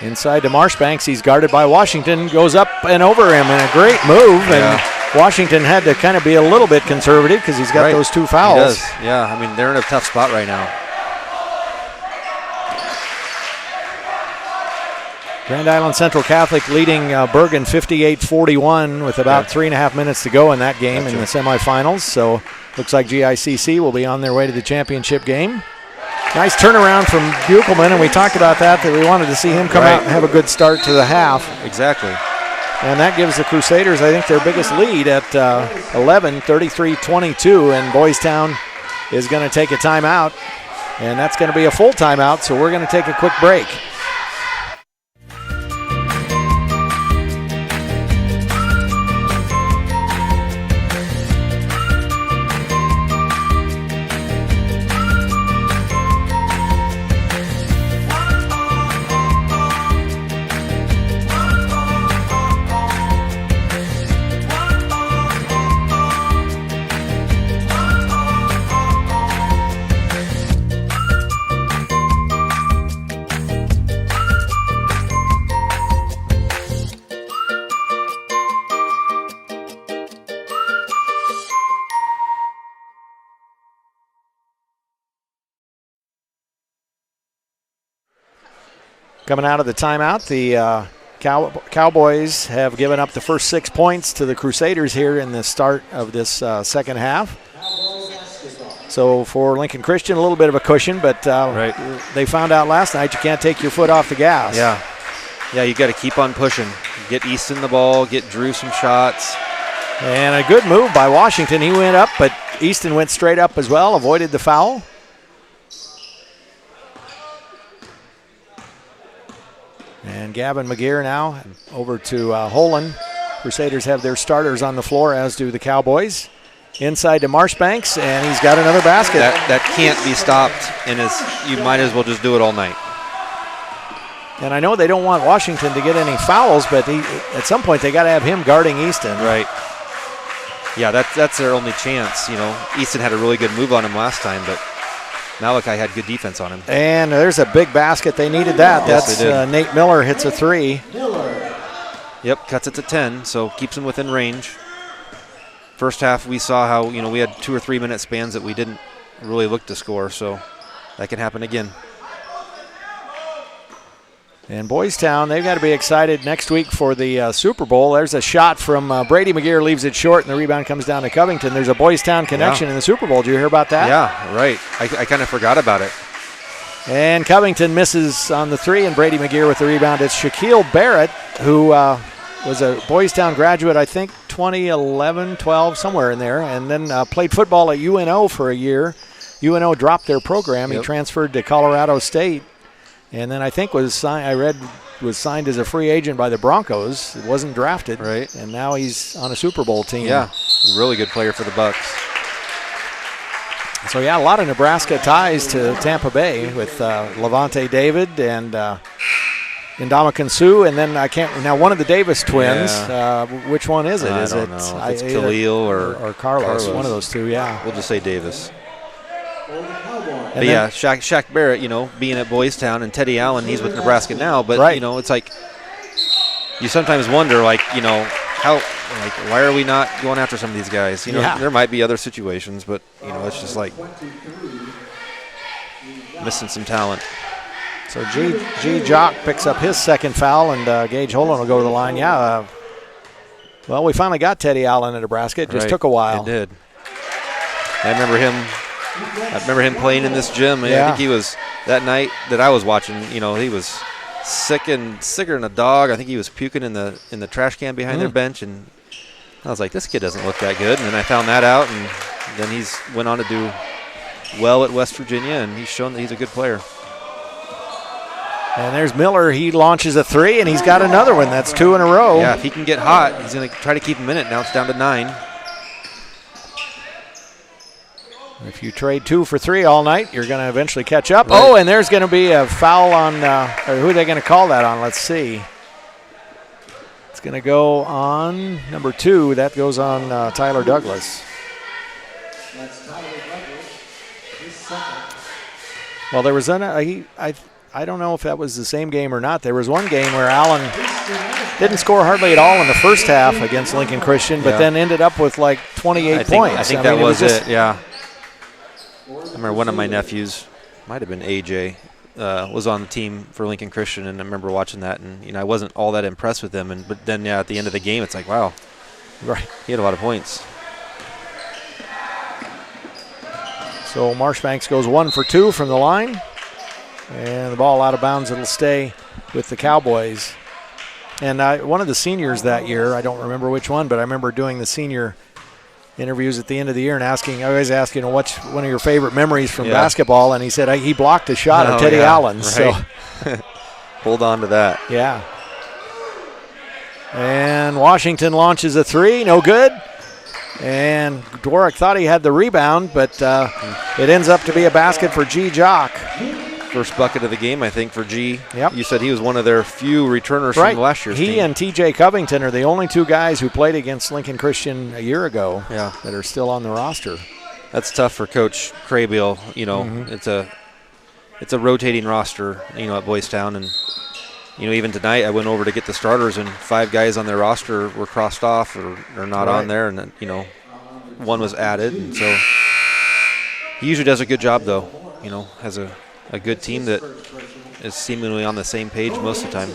A: Inside to Marshbanks. He's guarded by Washington. Goes up and over him in a great move. And Washington had to kind of be a little bit conservative because he's got those 2 fouls.
J: He does. Yeah, I mean, they're in a tough spot right now.
A: Grand Island Central Catholic leading Bergen 58-41 with about 3.5 minutes to go in that game in the semifinals. So looks like GICC will be on their way to the championship game. Nice turnaround from Buchelman, and we talked about that we wanted to see him come out and have a good start to the half.
J: Exactly.
A: And that gives the Crusaders, I think, their biggest lead at 11, 33-22, and Boys Town is going to take a timeout, and that's going to be a full timeout, so we're going to take a quick break. Coming out of the timeout, the Cowboys have given up the first 6 points to the Crusaders here in the start of this second half. So for Lincoln Christian, a little bit of a cushion, but they found out last night you can't take your foot off the gas.
J: Yeah, you got to keep on pushing. Get Easton the ball, get Drew some shots.
A: And a good move by Washington. He went up, but Easton went straight up as well, avoided the foul. And Gavin McGear now over to Holland. Crusaders have their starters on the floor, as do the Cowboys. Inside to Marshbanks, and he's got another basket.
J: That can't be stopped, and you might as well just do it all night.
A: And I know they don't want Washington to get any fouls, but at some point they got to have him guarding Easton.
J: Right. Yeah, that's their only chance. You know, Easton had a really good move on him last time, but Malachi had good defense on him.
A: And there's a big basket. They needed that.
J: Yes,
A: That's Nate Miller hits a 3.
J: Yep, cuts it to 10, so keeps him within range. First half, we saw how, we had 2 or 3 minute spans that we didn't really look to score, so that can happen again.
A: And Boys Town, they've got to be excited next week for the Super Bowl. There's a shot from Brady McGear, leaves it short, and the rebound comes down to Covington. There's a Boys Town connection in the Super Bowl. Did you hear about that?
J: Yeah, right. I kind of forgot about it.
A: And Covington misses on the 3, and Brady McGear with the rebound. It's Shaquille Barrett, who was a Boys Town graduate, I think 2011, 12, somewhere in there, and then played football at UNO for a year. UNO dropped their program. He transferred to Colorado State. And then I think was signed as a free agent by the Broncos. It wasn't drafted.
J: Right.
A: And now he's on a Super Bowl team.
J: Yeah, really good player for the Bucks.
A: So, yeah, a lot of Nebraska ties to Tampa Bay with Levante David and Ndamukong Suh. And then now one of the Davis twins. Which one is it?
J: I
A: is
J: don't
A: it
J: know. If it's Khalil or
A: Carlos? One of those two, yeah.
J: We'll just say Davis. But yeah, Shaq Barrett, being at Boys Town, and Teddy Allen, he's with Nebraska now. But it's like you sometimes wonder, how, why are we not going after some of these guys? There might be other situations, but it's just like missing some talent.
A: So G. Jock picks up his second foul, and Gage Holden will go to the line. Yeah. Well, we finally got Teddy Allen at Nebraska. It just took a while.
J: It did. I remember him playing in this gym. I think he was, that night that I was watching, he was sicker than a dog. I think he was puking in the trash can behind their bench, and I was like, this kid doesn't look that good. And then I found that out, and then he's went on to do well at West Virginia, and he's shown that he's a good player.
A: And there's Miller. He launches a 3, and he's got another one. That's 2 in a row.
J: Yeah, if he can get hot, he's going to try to keep him in it. Now it's down to 9.
A: If you trade 2 for 3 all night, you're going to eventually catch up.
J: Right.
A: Oh, and there's going to be a foul on, or who are they going to call that on? Let's see. It's going to go on number 2. That goes on Tyler Douglas.
I: That's Tyler Douglas, his second.
A: Well, there was I don't know if that was the same game or not. There was one game where Allen didn't score hardly at all in the first half against Lincoln Christian, but then ended up with like 28 points.
J: I think that was it, yeah. I remember one of my nephews, might have been AJ, was on the team for Lincoln Christian, and I remember watching that, and I wasn't all that impressed with him. But then at the end of the game, it's like, wow,
A: right?
J: He had a lot of points.
A: So Marshbanks goes 1 for 2 from the line, and the ball out of bounds. It'll stay with the Cowboys. And one of the seniors that year, I don't remember which one, but I remember doing the senior interviews at the end of the year and always asking what's one of your favorite memories from basketball, and he said he blocked a shot of Teddy Allen.
J: Right.
A: So
J: hold on to that.
A: Yeah. And Washington launches a 3, no good. And Dworak thought he had the rebound, but it ends up to be a basket for G. Jock.
J: First bucket of the game, I think, for G.
A: Yep.
J: You said he was one of their few returners from last year's team.
A: He and T.J. Covington are the only 2 guys who played against Lincoln Christian a year ago that are still on the roster.
J: That's tough for Coach Craybill. It's a rotating roster, at Boys Town. And, even tonight I went over to get the starters, and 5 guys on their roster were crossed off or not on there. And then, 1 was added. And so he usually does a good job, though, has a good team that is seemingly on the same page most of the time.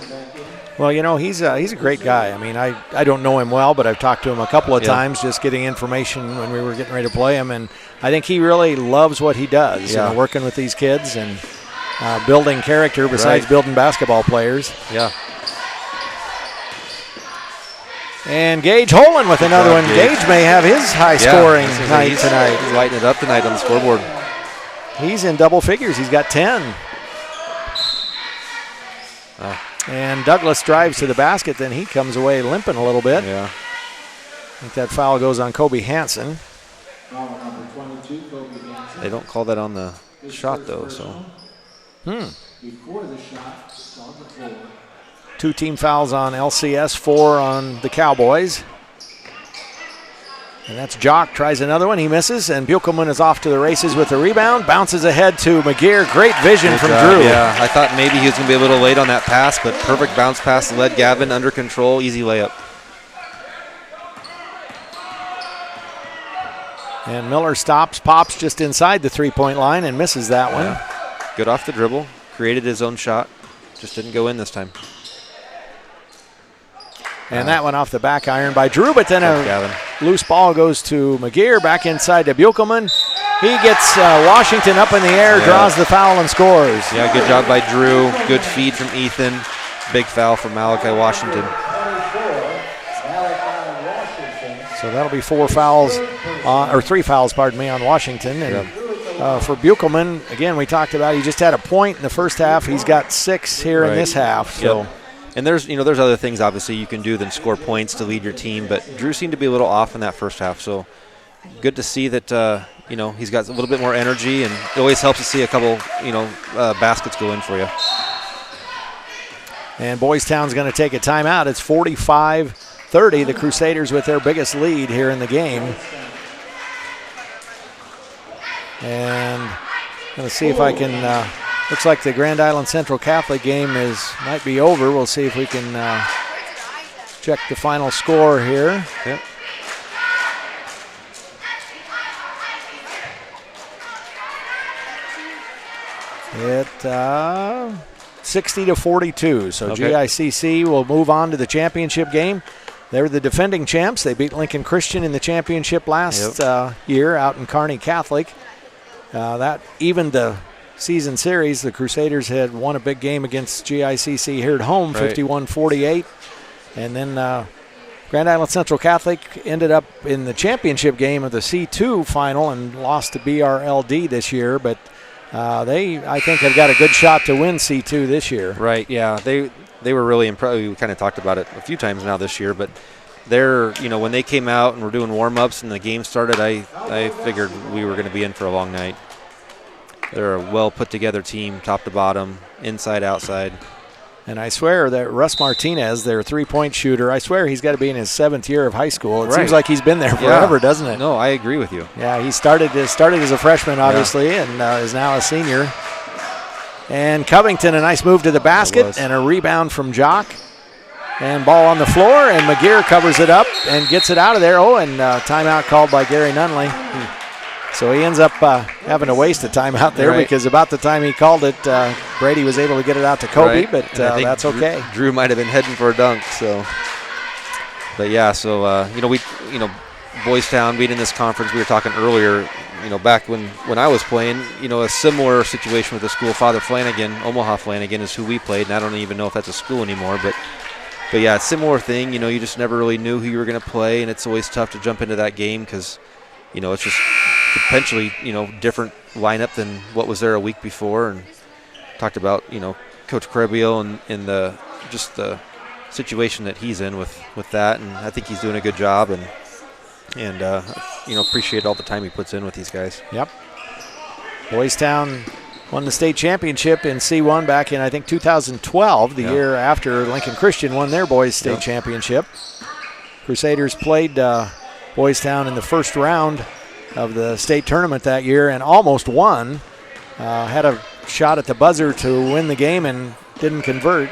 A: Well, he's a great guy. I mean, I don't know him well, but I've talked to him a couple of times just getting information when we were getting ready to play him, and I think he really loves what he does, working with these kids and building character besides building basketball players.
J: Yeah.
A: And Gage Holden with another one. Gage may have his high-scoring night tonight.
J: He's lighting it up tonight on the scoreboard.
A: He's in double figures. He's got 10. And Douglas drives to the basket. Then he comes away limping a little bit.
J: Yeah.
A: I think that foul goes on Kobe Hansen.
J: They don't call that on the shot, though. So.
I: Before the shot, it's on the floor.
A: 2 team fouls on LCS, 4 on the Cowboys. And that's Jock, tries another one. He misses, and Buchelman is off to the races with the rebound. Bounces ahead to McGear. Great vision
J: Good
A: from
J: job.
A: Drew.
J: Yeah, I thought maybe he was going to be a little late on that pass, but perfect bounce pass led Gavin under control. Easy layup.
A: And Miller stops, pops just inside the three-point line and misses that one.
J: Yeah. Good off the dribble. Created his own shot. Just didn't go in this time.
A: And that one off the back iron by Drew, but then a loose ball goes to McGear, back inside to Buchelman. He gets Washington up in the air, draws the foul, and scores.
J: Yeah, good job by Drew. Good feed from Ethan. Big foul from Malachi Washington.
A: So that'll be 4 fouls, or 3 fouls, pardon me, on Washington. And for Buchelman, again, we talked about he just had a point in the first half. He's got 6 here in this half. So.
J: Yep. And there's other things obviously you can do than score points to lead your team, but Drew seemed to be a little off in that first half. So good to see that he's got a little bit more energy, and it always helps to see a couple baskets go in for you.
A: And Boys Town's going to take a timeout. It's 45-30. The Crusaders with their biggest lead here in the game. And I'm going to see if I can. Looks like the Grand Island Central Catholic game might be over. We'll see if we can check the final score here.
J: Yep.
A: It 60-42. So
J: okay.
A: GICC will move on to the championship game. They're the defending champs. They beat Lincoln Christian in the championship last year out in Kearney Catholic. That evened the season series. The Crusaders had won a big game against GICC here at home, 51-48. And then Grand Island Central Catholic ended up in the championship game of the C2 final and lost to BRLD this year. But they, I think, have got a good shot to win C2 this year.
J: Right, yeah. They were really impressed. We kind of talked about it a few times now this year, but they're, when they came out and were doing warm-ups and the game started, I figured we were going to be in for a long night. They're a well-put-together team, top to bottom, inside, outside.
A: And I swear that Russ Martinez, their three-point shooter, I swear he's got to be in his 7th year of high school. It seems like he's been there forever, doesn't it?
J: No, I agree with you.
A: Yeah, he started as a freshman, obviously, and is now a senior. And Covington, a nice move to the basket, and a rebound from Jock. And ball on the floor, and McGear covers it up and gets it out of there. Oh, and timeout called by Gary Nunley. So he ends up having to waste a timeout there because about the time he called it, Brady was able to get it out to Kobe, but that's okay.
J: Drew might have been heading for a dunk. So, but yeah, so Boys Town being in this conference, we were talking earlier. Back when I was playing, a similar situation with the school. Father Flanagan, Omaha Flanagan, is who we played, and I don't even know if that's a school anymore, but yeah, similar thing. You just never really knew who you were going to play, and it's always tough to jump into that game because, it's just potentially, different lineup than what was there a week before. And talked about, Coach Crebio and the situation that he's in with that, and I think he's doing a good job, and appreciate all the time he puts in with these guys.
A: Yep. Boys Town won the state championship in C1 back in, I think, 2012, the year after Lincoln Christian won their boys state championship. Crusaders played Boys Town in the first round of the state tournament that year and almost won. Had a shot at the buzzer to win the game and didn't convert.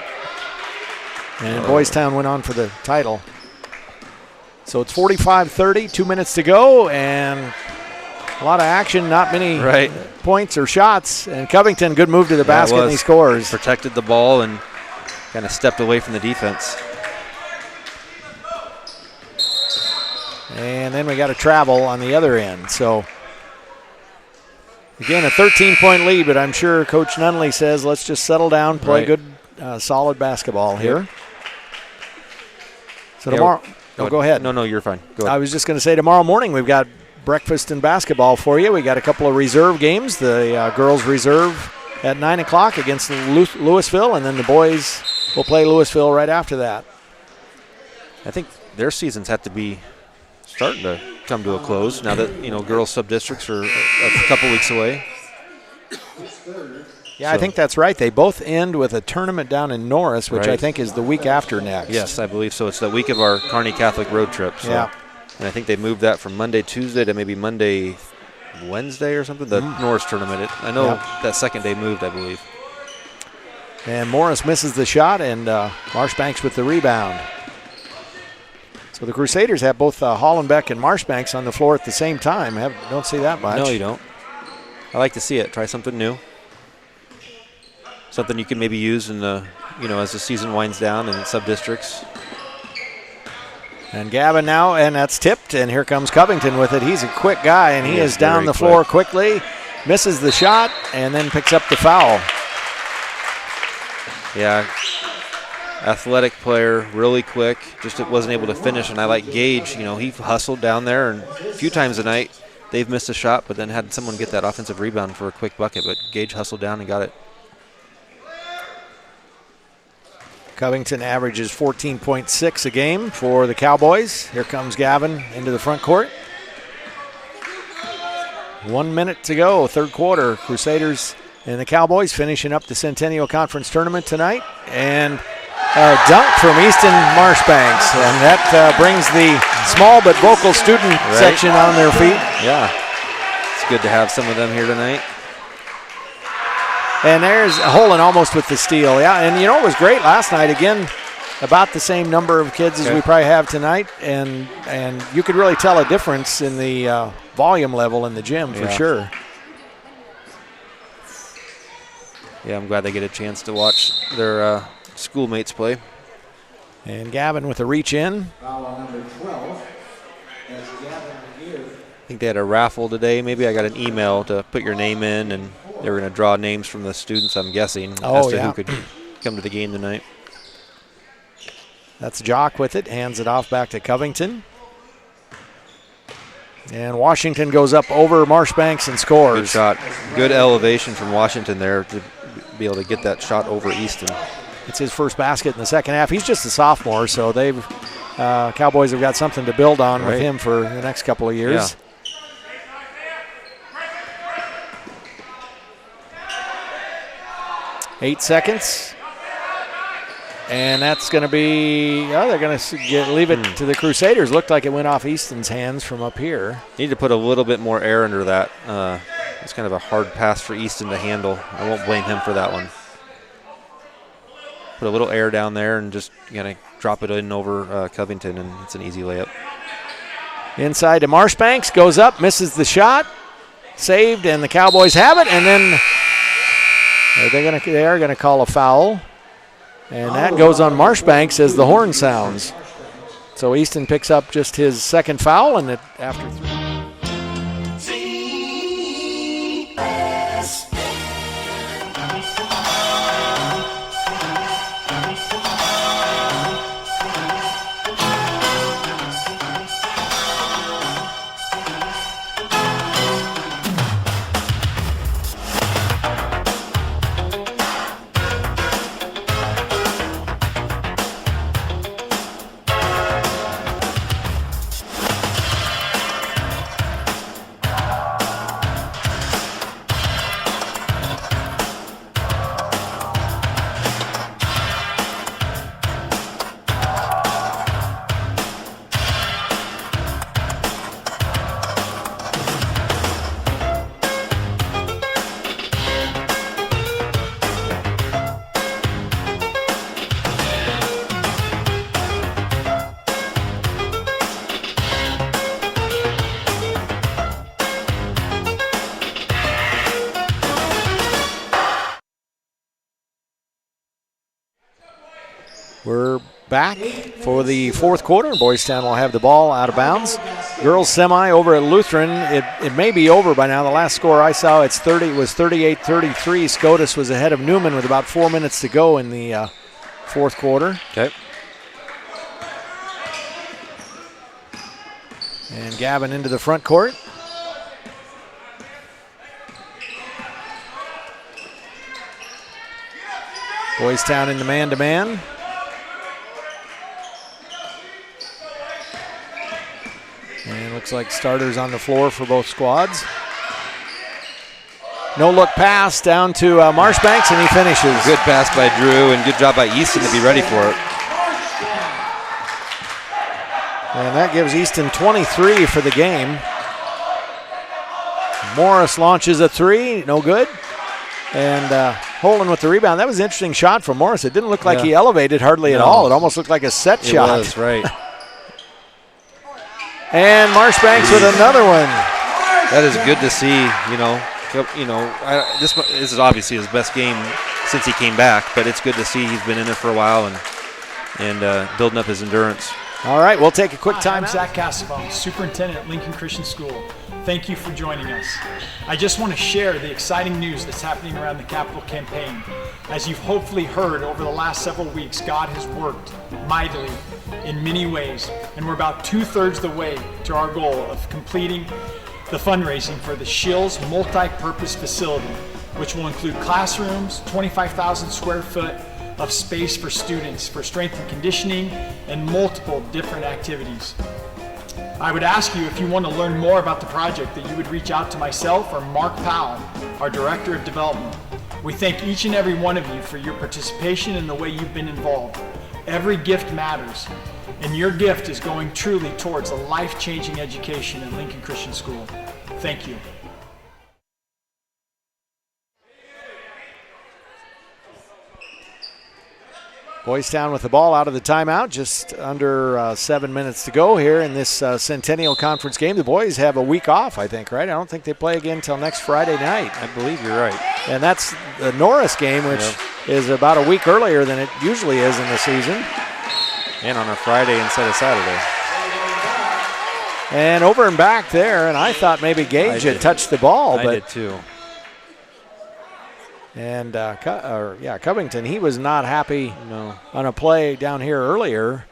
A: And Boys Town went on for the title. So it's 45-30, 2 minutes to go, and a lot of action, not many points or shots. And Covington, good move to the basket, and he scores.
J: Protected the ball and kind of stepped away from the defense.
A: And then we got to travel on the other end. So, again, a 13-point lead, but I'm sure Coach Nunley says, let's just settle down, play good, solid basketball here. So tomorrow... go ahead.
J: No, you're fine. Go ahead.
A: I was just going to say tomorrow morning we've got breakfast and basketball for you. We got a couple of reserve games. The girls reserve at 9 o'clock against Louisville, and then the boys will play Louisville right after that.
J: I think their seasons have to be starting to come to a close now that, girls sub-districts are a couple weeks away.
A: Yeah, I think that's right. They both end with a tournament down in Norris, which I think is the week after next.
J: Yes, I believe so. It's the week of our Kearney Catholic road trip. So.
A: Yeah.
J: And I think they moved that from Monday, Tuesday to maybe Monday, Wednesday or something, the Norris tournament. I know that second day moved, I believe.
A: And Morris misses the shot, and Marshbanks with the rebound. So the Crusaders have both Hollenbeck and Marshbanks on the floor at the same time. Don't see that much.
J: No, you don't. I like to see it. Try something new. Something you can maybe use in the, as the season winds down in sub-districts.
A: And Gavin now, and that's tipped, and here comes Covington with it. He's a quick guy, and he is down the floor quickly, misses the shot, and then picks up the foul.
J: Yeah, athletic player, really quick, just wasn't able to finish. And I like Gage, he hustled down there, and a few times a night they've missed a shot, but then had someone get that offensive rebound for a quick bucket. But Gage hustled down and got it.
A: Covington averages 14.6 a game for the Cowboys. Here comes Gavin into the front court. 1 minute to go, third quarter. Crusaders and the Cowboys finishing up the Centennial Conference Tournament tonight. And a dunk from Easton Marshbanks. And that brings the small but vocal student section on their feet.
J: Yeah, it's good to have some of them here tonight.
A: And there's Holland almost with the steal. Yeah, and it was great last night. Again, about the same number of kids as we probably have tonight. And you could really tell a difference in the volume level in the gym for sure.
J: Yeah, I'm glad they get a chance to watch their schoolmates play.
A: And Gavin with a reach in.
I: Foul on number 12. As Gavin here.
J: I think they had a raffle today. Maybe I got an email to put your name in, and they were going to draw names from the students, I'm guessing, as to who could come to the game tonight.
A: That's Jock with it, hands it off back to Covington. And Washington goes up over Marshbanks and scores.
J: Good shot. Good elevation from Washington there to be able to get that shot over Easton.
A: It's his first basket in the second half. He's just a sophomore, so they've Cowboys have got something to build on with him for the next couple of years.
J: Yeah.
A: Eight seconds. And that's going to be, they're going to leave it to the Crusaders. Looked like it went off Easton's hands from up here.
J: Need to put a little bit more air under that. It's kind of a hard pass for Easton to handle. I won't blame him for that one. Put a little air down there and just drop it in over Covington, and it's an easy layup.
A: Inside to Marshbanks, goes up, misses the shot. Saved, and the Cowboys have it, and then they are going to call a foul. And that goes on Marshbanks as the horn sounds. So Easton picks up just his second foul, and after three. We're back for the fourth quarter. Boys Town will have the ball out of bounds. Girls semi over at Lutheran. It may be over by now. The last score I saw, it was 38-33. Scotus was ahead of Newman with about 4 minutes to go in the fourth quarter.
J: Okay.
A: And Gavin into the front court. Boys Town in the man-to-man. And looks like starters on the floor for both squads. No look pass down to Marshbanks, and he finishes.
J: Good pass by Drew, and good job by Easton to be ready for it.
A: And that gives Easton 23 for the game. Morris launches a three, no good. And Holden with the rebound. That was an interesting shot from Morris. It didn't look like he elevated hardly at all. It almost looked like a set shot.
J: It was, right.
A: And Marshbanks with another one.
J: That is good to see, this is obviously his best game since he came back, but it's good to see he's been in there for a while and building up his endurance.
A: All right, we'll take a quick time.
O: I'm Zach Cassavone, Superintendent at Lincoln Christian School. Thank you for joining us. I just want to share the exciting news that's happening around the capital campaign. As you've hopefully heard over the last several weeks, God has worked mightily in many ways, and we're about 2/3 the way to our goal of completing the fundraising for the Shields multi-purpose facility, which will include classrooms, 25,000 square foot of space for students for strength and conditioning, and multiple different activities. I would ask you, if you want to learn more about the project, that you would reach out to myself or Mark Powell, our Director of Development. We thank each and every one of you for your participation and the way you've been involved. Every gift matters, and your gift is going truly towards a life-changing education at Lincoln Christian School. Thank you.
A: Boys Town with the ball out of the timeout, just under 7 minutes to go here in this Centennial Conference game. The boys have a week off, I think, right? I don't think they play again until next Friday night.
J: I believe you're right.
A: And that's the Norris game, which is about a week earlier than it usually is in the season.
J: And on a Friday instead of Saturday.
A: And over and back there, and I thought maybe Gage had touched the ball.
J: I did too.
A: And Covington, he was not happy on a play down here earlier,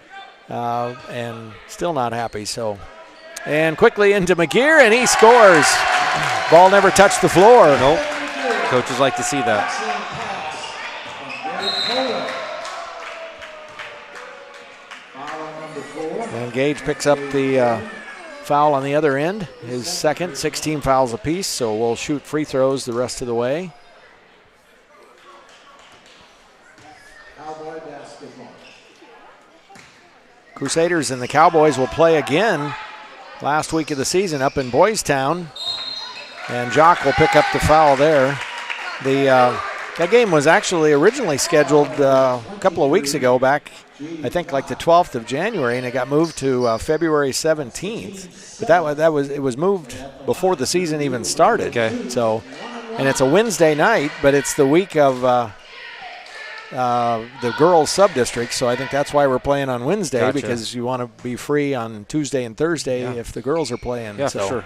A: and still not happy. So, and quickly into McGear, and he scores. Ball never touched the floor.
J: Nope. Coaches like to see that.
A: And Gage picks up the foul on the other end, his second, 16 fouls apiece. So we'll shoot free throws the rest of the way. Crusaders and the Cowboys will play again last week of the season up in Boys Town. And Jock will pick up the foul there. That game was actually originally scheduled a couple of weeks ago, back I think like the 12th of January, and it got moved to February 17th. But it was moved before the season even started.
J: Okay.
A: So, and it's a Wednesday night, but it's the week of the girls sub-district, so I think that's why we're playing on Wednesday, because you want to be free on Tuesday and Thursday if the girls are playing.
J: Yeah, for sure.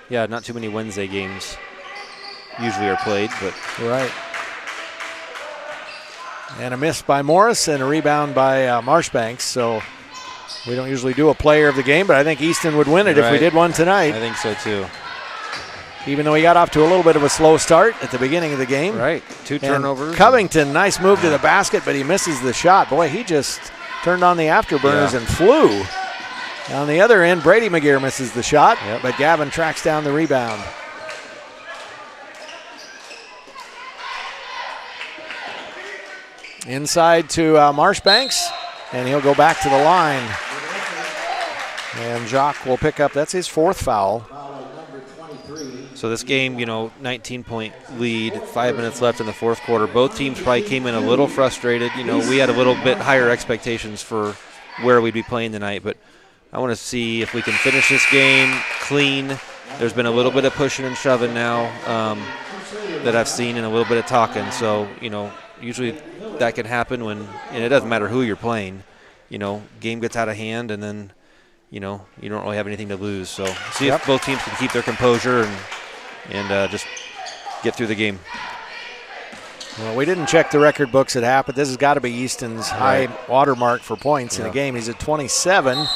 J: Yeah, not too many Wednesday games usually are played, but
A: right. And a miss by Morris and a rebound by Marshbanks, so we don't usually do a player of the game, but I think Easton would win it if we did one tonight.
J: I think so too.
A: Even though he got off to a little bit of a slow start at the beginning of the game.
J: Right, 2 turnovers.
A: And Covington, nice move to the basket, but he misses the shot. Boy, he just turned on the afterburners and flew. On the other end, Brady McGear misses the shot, but Gavin tracks down the rebound. Inside to Marshbanks, and he'll go back to the line. And Jock will pick up, that's his 4th foul.
J: So this game, 19-point lead, 5 minutes left in the 4th quarter. Both teams probably came in a little frustrated. We had a little bit higher expectations for where we'd be playing tonight, but I want to see if we can finish this game clean. There's been a little bit of pushing and shoving now that I've seen, and a little bit of talking. So, usually that can happen and it doesn't matter who you're playing. Game gets out of hand, and then, you don't really have anything to lose. So see if both teams can keep their composure and just get through the game.
A: Well, we didn't check the record books at half, but this has got to be Easton's high watermark for points in a game. He's at 27.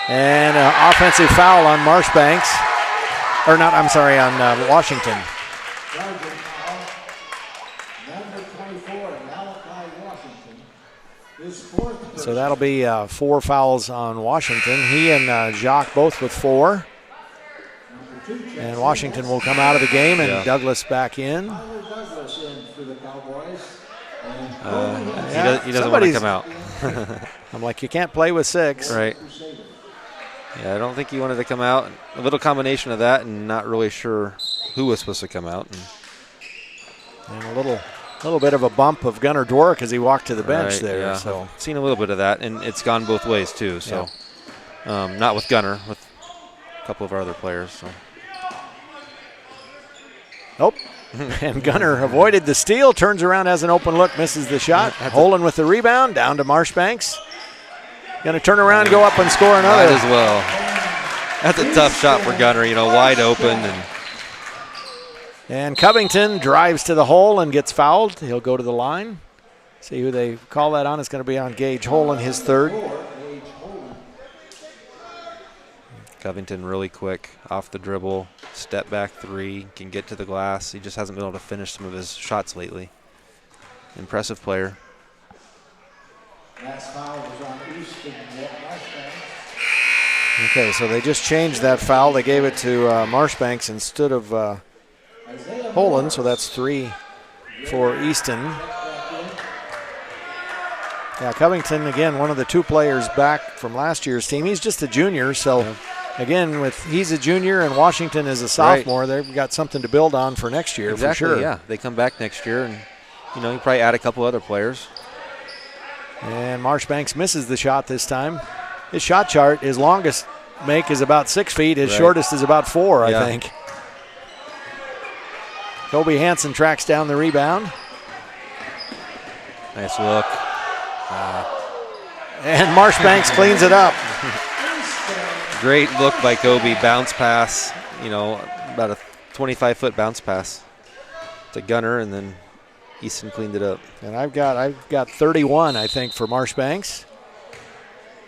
A: And an offensive foul on Marshbanks. Or not, I'm sorry, on Washington. So that'll be 4 fouls on Washington. He and Jacques both with 4. And Washington will come out of the game, and Douglas back in.
J: He doesn't want to come out.
A: I'm like, you can't play with 6.
J: Right. Yeah, I don't think he wanted to come out. A little combination of that and not really sure who was supposed to come out.
A: And a little bit of a bump of Gunnar Dwork as he walked to the bench there.
J: Yeah.
A: So
J: I've seen a little bit of that, and it's gone both ways too. So not with Gunnar, with a couple of our other players. So.
A: Nope. And Gunnar avoided the steal, turns around, has an open look, misses the shot. Holen with the rebound, down to Marshbanks. Going to turn around, go up and score another.
J: Might as well. That's a tough shot for Gunnar, wide open.
A: And Covington drives to the hole and gets fouled. He'll go to the line. See who they call that on. It's going to be on Gage Holen, his third.
J: Covington really quick, off the dribble, step back 3, can get to the glass. He just hasn't been able to finish some of his shots lately. Impressive player.
I: Last foul was on Easton Marshbanks.
A: Okay, so they just changed that foul. They gave it to Marshbanks instead of Holen, so that's 3 for Easton. Yeah, Covington, again, one of the 2 players back from last year's team. He's just a junior, so again, he's a junior and Washington is a sophomore. Right. They've got something to build on for next year,
J: exactly,
A: for sure.
J: Yeah, they come back next year, and you probably add a couple other players.
A: And Marshbanks misses the shot this time. His shot chart, his longest make is about 6 feet. His shortest is about 4, I think. Kobe Hansen tracks down the rebound.
J: Nice look.
A: And Marshbanks cleans it up.
J: Great look by Kobe. Bounce pass, about a 25-foot bounce pass to Gunnar, and then Easton cleaned it up.
A: And I've got 31, I think, for Marshbanks.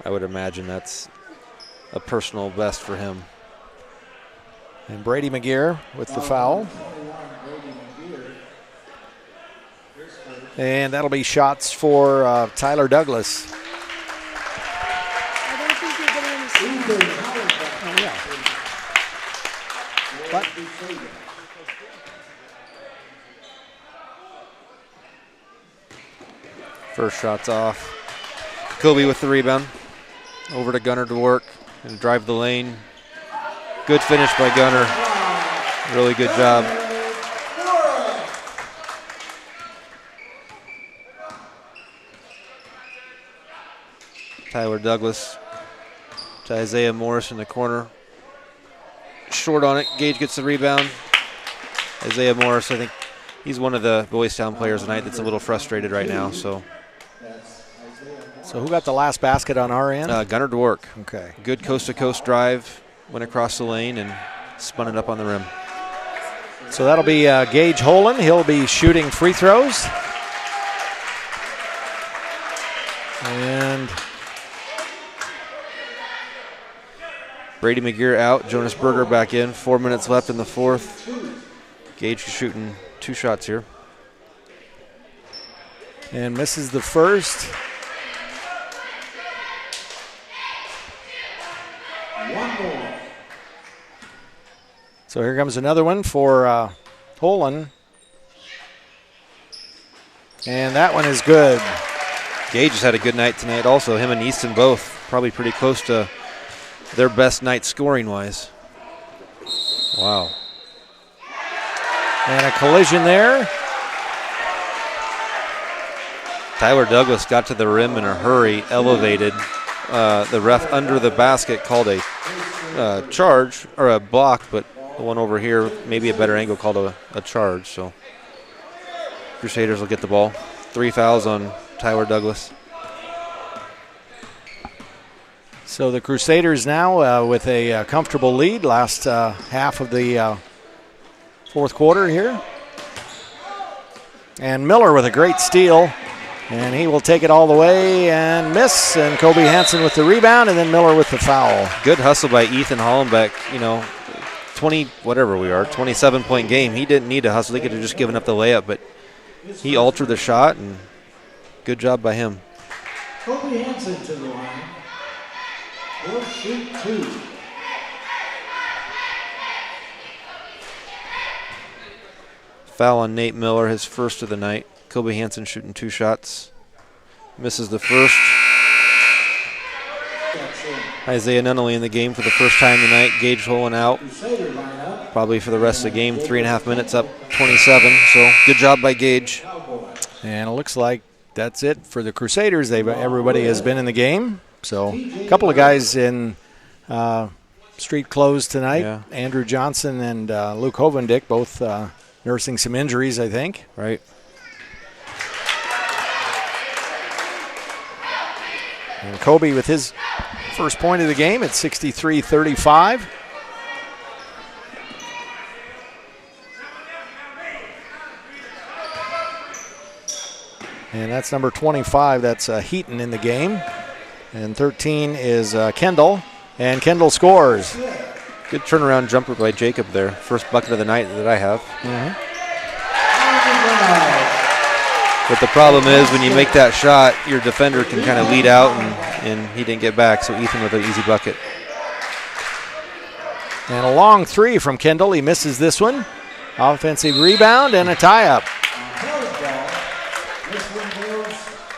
J: I would imagine that's a personal best for him.
A: And Brady McGear with the foul. And that'll be shots for Tyler Douglas. What?
J: First shot's off. Kobe with the rebound. Over to Gunnar to work and drive the lane. Good finish by Gunnar. Really good job. Tyler Douglas to Isaiah Morris in the corner. Short on it. Gage gets the rebound. Isaiah Morris, I think he's one of the Boys Town players tonight that's a little frustrated right now. So
A: who got the last basket on our end?
J: Gunnar Dwork.
A: Okay.
J: Good coast-to-coast drive. Went across the lane and spun it up on the rim.
A: So that'll be Gage Holen. He'll be shooting free throws. And
J: Brady McGear out. Jonas Berger back in. 4 minutes left in the fourth. Gage shooting 2 shots here.
A: And misses the first. So here comes another one for Holen. And that one is good.
J: Gage has had a good night tonight also. Him and Easton both probably pretty close to their best night scoring-wise. Wow.
A: And a collision there.
J: Tyler Douglas got to the rim in a hurry, elevated. The ref under the basket called a charge, or a block, but the one over here, maybe a better angle, called a charge. So Crusaders will get the ball. 3 fouls on Tyler Douglas.
A: So the Crusaders now with a comfortable lead, last half of the fourth quarter here. And Miller with a great steal. And he will take it all the way and miss. And Kobe Hansen with the rebound, and then Miller with the foul.
J: Good hustle by Ethan Hollenbeck. 27-point game. He didn't need to hustle. He could have just given up the layup, but he altered the shot, and good job by him.
I: Kobe Hansen to the line. He'll shoot 2.
J: Foul on Nate Miller, his first of the night. Kobe Hansen shooting 2 shots. Misses the first. Isaiah Nunnally in the game for the first time tonight. Gage Holland out. Probably for the rest of the game. 3.5 minutes up 27. So good job by Gage.
A: And it looks like that's it for the Crusaders. Everybody has been in the game. So a couple of guys in street clothes tonight.
J: Yeah.
A: Andrew Johnson and Luke Hovendick, both nursing some injuries, I think.
J: Right.
A: And Kobe with his first point of the game at 63-35. And that's number 25. That's Heaton in the game. And 13 is Kendall. And Kendall scores.
J: Good turnaround jumper by Jacob there. First bucket of the night that I have. But the problem is when you make that shot, your defender can kind of lead out, and he didn't get back, so Ethan with an easy bucket.
A: And a long three from Kendall. He misses this one. Offensive rebound and a tie-up.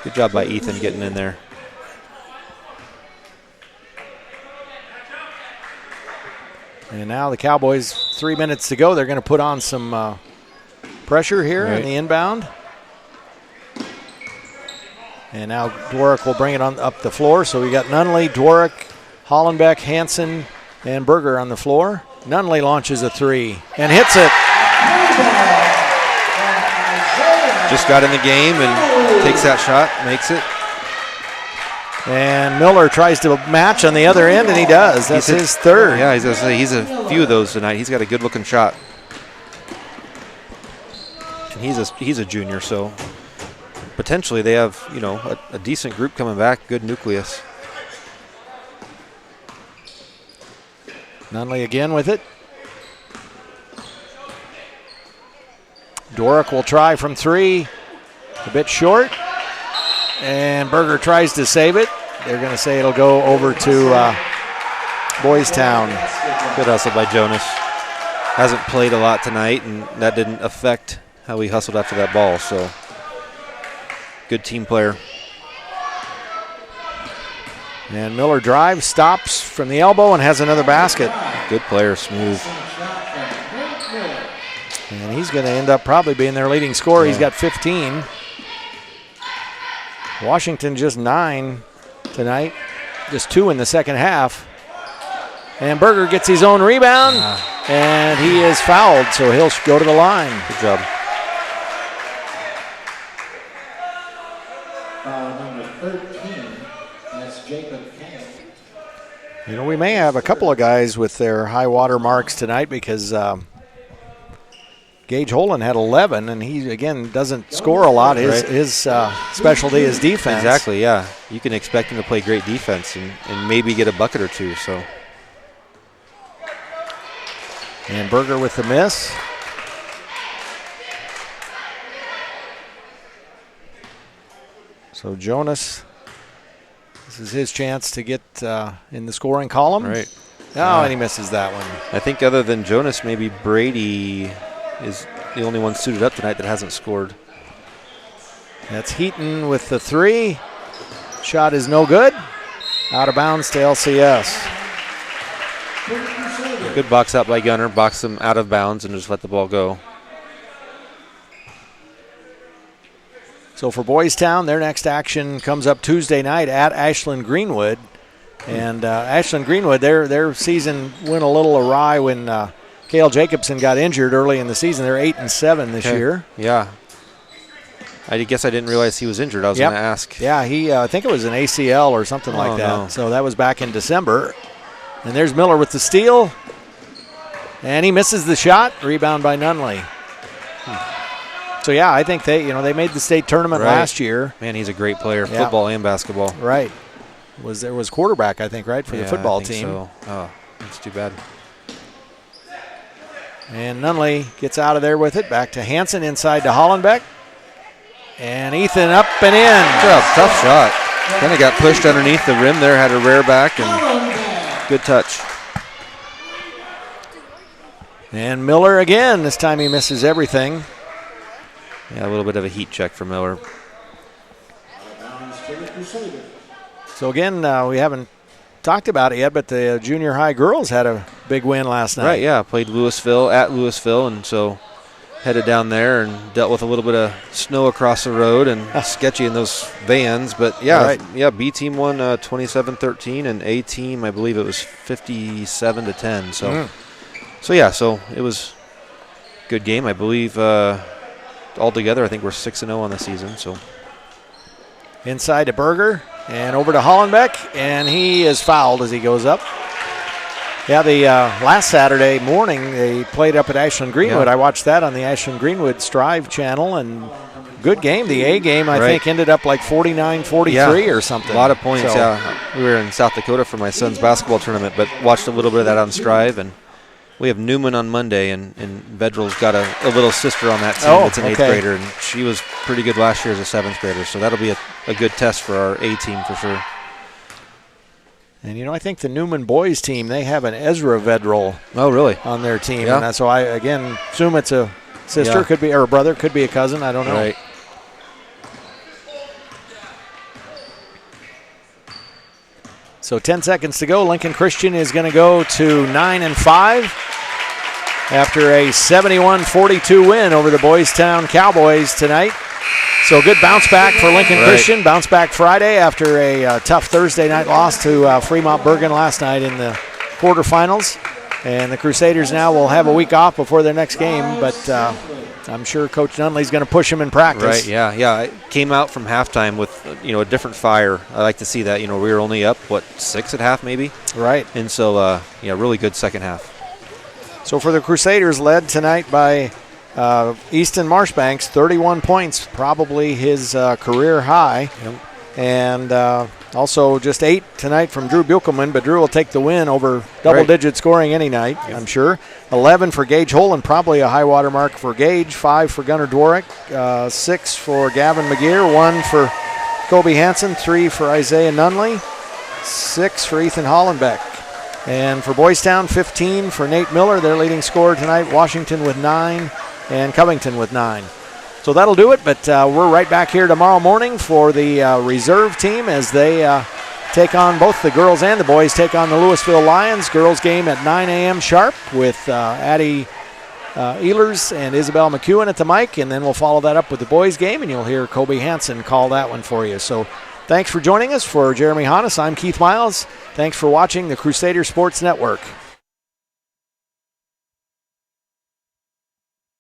J: Good job by Ethan getting in there.
A: And now the Cowboys, 3 minutes to go. They're going to put on some pressure here in the inbound. And now Dworick will bring it on up the floor. So we got Nunley, Dworick, Hollenbeck, Hansen, and Berger on the floor. Nunley launches a three and hits it.
J: Just got in the game and takes that shot, makes it.
A: And Miller tries to match on the other end, and he does. That's his third.
J: Yeah, he's a few of those tonight. He's got a good-looking shot. And he's a junior, so potentially they have, a decent group coming back, good nucleus.
A: Nunley again with it. Dworick will try from three, a bit short. And Berger tries to save it. They're going to say it'll go over to Boys Town.
J: Good hustle by Jonas. Hasn't played a lot tonight, and that didn't affect how he hustled after that ball. So, good team player.
A: And Miller drives, stops from the elbow, and has another basket.
J: Good player, smooth.
A: And he's going to end up probably being their leading scorer. He's got 15. Washington just 9 tonight, just 2 in the second half. And Berger gets his own rebound, and he is fouled, so he'll go to the line.
J: Good job.
I: Number 13, that's Jacob Kennedy.
A: We may have a couple of guys with their high water marks tonight because Gage Holland had 11, and he, again, doesn't score a lot. His specialty is defense.
J: Exactly, yeah. You can expect him to play great defense and maybe get a bucket or two. So.
A: And Berger with the miss. So Jonas, this is his chance to get in the scoring column.
J: Right.
A: Oh, and he misses that one.
J: I think other than Jonas, maybe Brady is the only one suited up tonight that hasn't scored.
A: That's Heaton with the three. Shot is no good. Out of bounds to LCS.
J: Good box out by Gunner. Box them out of bounds and just let the ball go.
A: So for Boys Town, their next action comes up Tuesday night at Ashland Greenwood. And Ashland Greenwood, their season went a little awry when Cale Jacobson got injured early in the season. They're 8-7 this year.
J: Yeah. I guess I didn't realize he was injured. I was going to ask.
A: Yeah, he I think it was an ACL or something like that.
J: No.
A: So that was back in December. And there's Miller with the steal. And he misses the shot. Rebound by Nunley. So, yeah, I think they made the state tournament last year.
J: Man, he's a great player, football and basketball.
A: Right. There was quarterback, I think, right, for the football team.
J: So. Oh, that's too bad.
A: And Nunley gets out of there with it. Back to Hansen, inside to Hollenbeck. And Ethan up and in.
J: Good job. Tough shot. Kind of got pushed underneath the rim there, had a rear back, and good touch.
A: And Miller again. This time he misses everything.
J: Yeah, a little bit of a heat check for Miller.
A: So again, we haven't talked about it yet, but the junior high girls had a big win last night.
J: Right, yeah. Played Louisville at Louisville, and so headed down there and dealt with a little bit of snow across the road and sketchy in those vans. But, yeah, B team won 27-13, and A team, I believe it was 57-10. So it was a good game. I believe altogether I think we're 6-0 on the season. So
A: inside to Berger and over to Hollenbeck, and he is fouled as he goes up. Yeah, the last Saturday morning they played up at Ashland Greenwood.
J: Yeah.
A: I watched that on the Ashland Greenwood Strive channel, and good game. The A game, I think, ended up like 49-43 or something.
J: A lot of points, We were in South Dakota for my son's basketball tournament, but watched a little bit of that on Strive. And we have Newman on Monday, and Vedrill's got a little sister on that team that's an 8th grader, and she was pretty good last year as a 7th grader. So that'll be a good test for our A team for sure.
A: And, I think the Newman boys team, they have an Ezra Vedrill on their team.
J: Yeah.
A: And that's why, again, assume it's a sister, could be, or a brother, could be a cousin. I don't know.
J: Right.
A: So 10 seconds to go. Lincoln Christian is going to go to 9-5 after a 71-42 win over the Boys Town Cowboys tonight. So good bounce back for Lincoln Christian. Bounce back Friday after a tough Thursday night loss to Fremont Bergen last night in the quarterfinals. And the Crusaders now will have a week off before their next game, but I'm sure Coach Nunley's going to push them in practice.
J: Right, yeah. It came out from halftime with, a different fire. I like to see that. We were only up, 6 at half maybe?
A: Right.
J: And so, really good second half.
A: So for the Crusaders, led tonight by Easton Marshbanks, 31 points, probably his career high.
J: Yep.
A: And also just 8 tonight from Drew Buchelman, but Drew will take the win over double-digit scoring any night, I'm sure. 11 for Gage Holland, probably a high-water mark for Gage. 5 for Gunnar Dworak, 6 for Gavin McGear, 1 for Kobe Hansen, 3 for Isaiah Nunley, 6 for Ethan Hollenbeck. And for Boys Town, 15 for Nate Miller, their leading scorer tonight. Washington with 9 and Covington with 9. So that'll do it, but we're right back here tomorrow morning for the reserve team as they take on, both the girls and the boys take on the Louisville Lions. Girls game at 9 a.m. sharp with Addie Ehlers and Isabel McEwen at the mic, and then we'll follow that up with the boys game, and you'll hear Kobe Hansen call that one for you. So thanks for joining us. For Jeremy Hannes, I'm Keith Miles. Thanks for watching the Crusader Sports Network.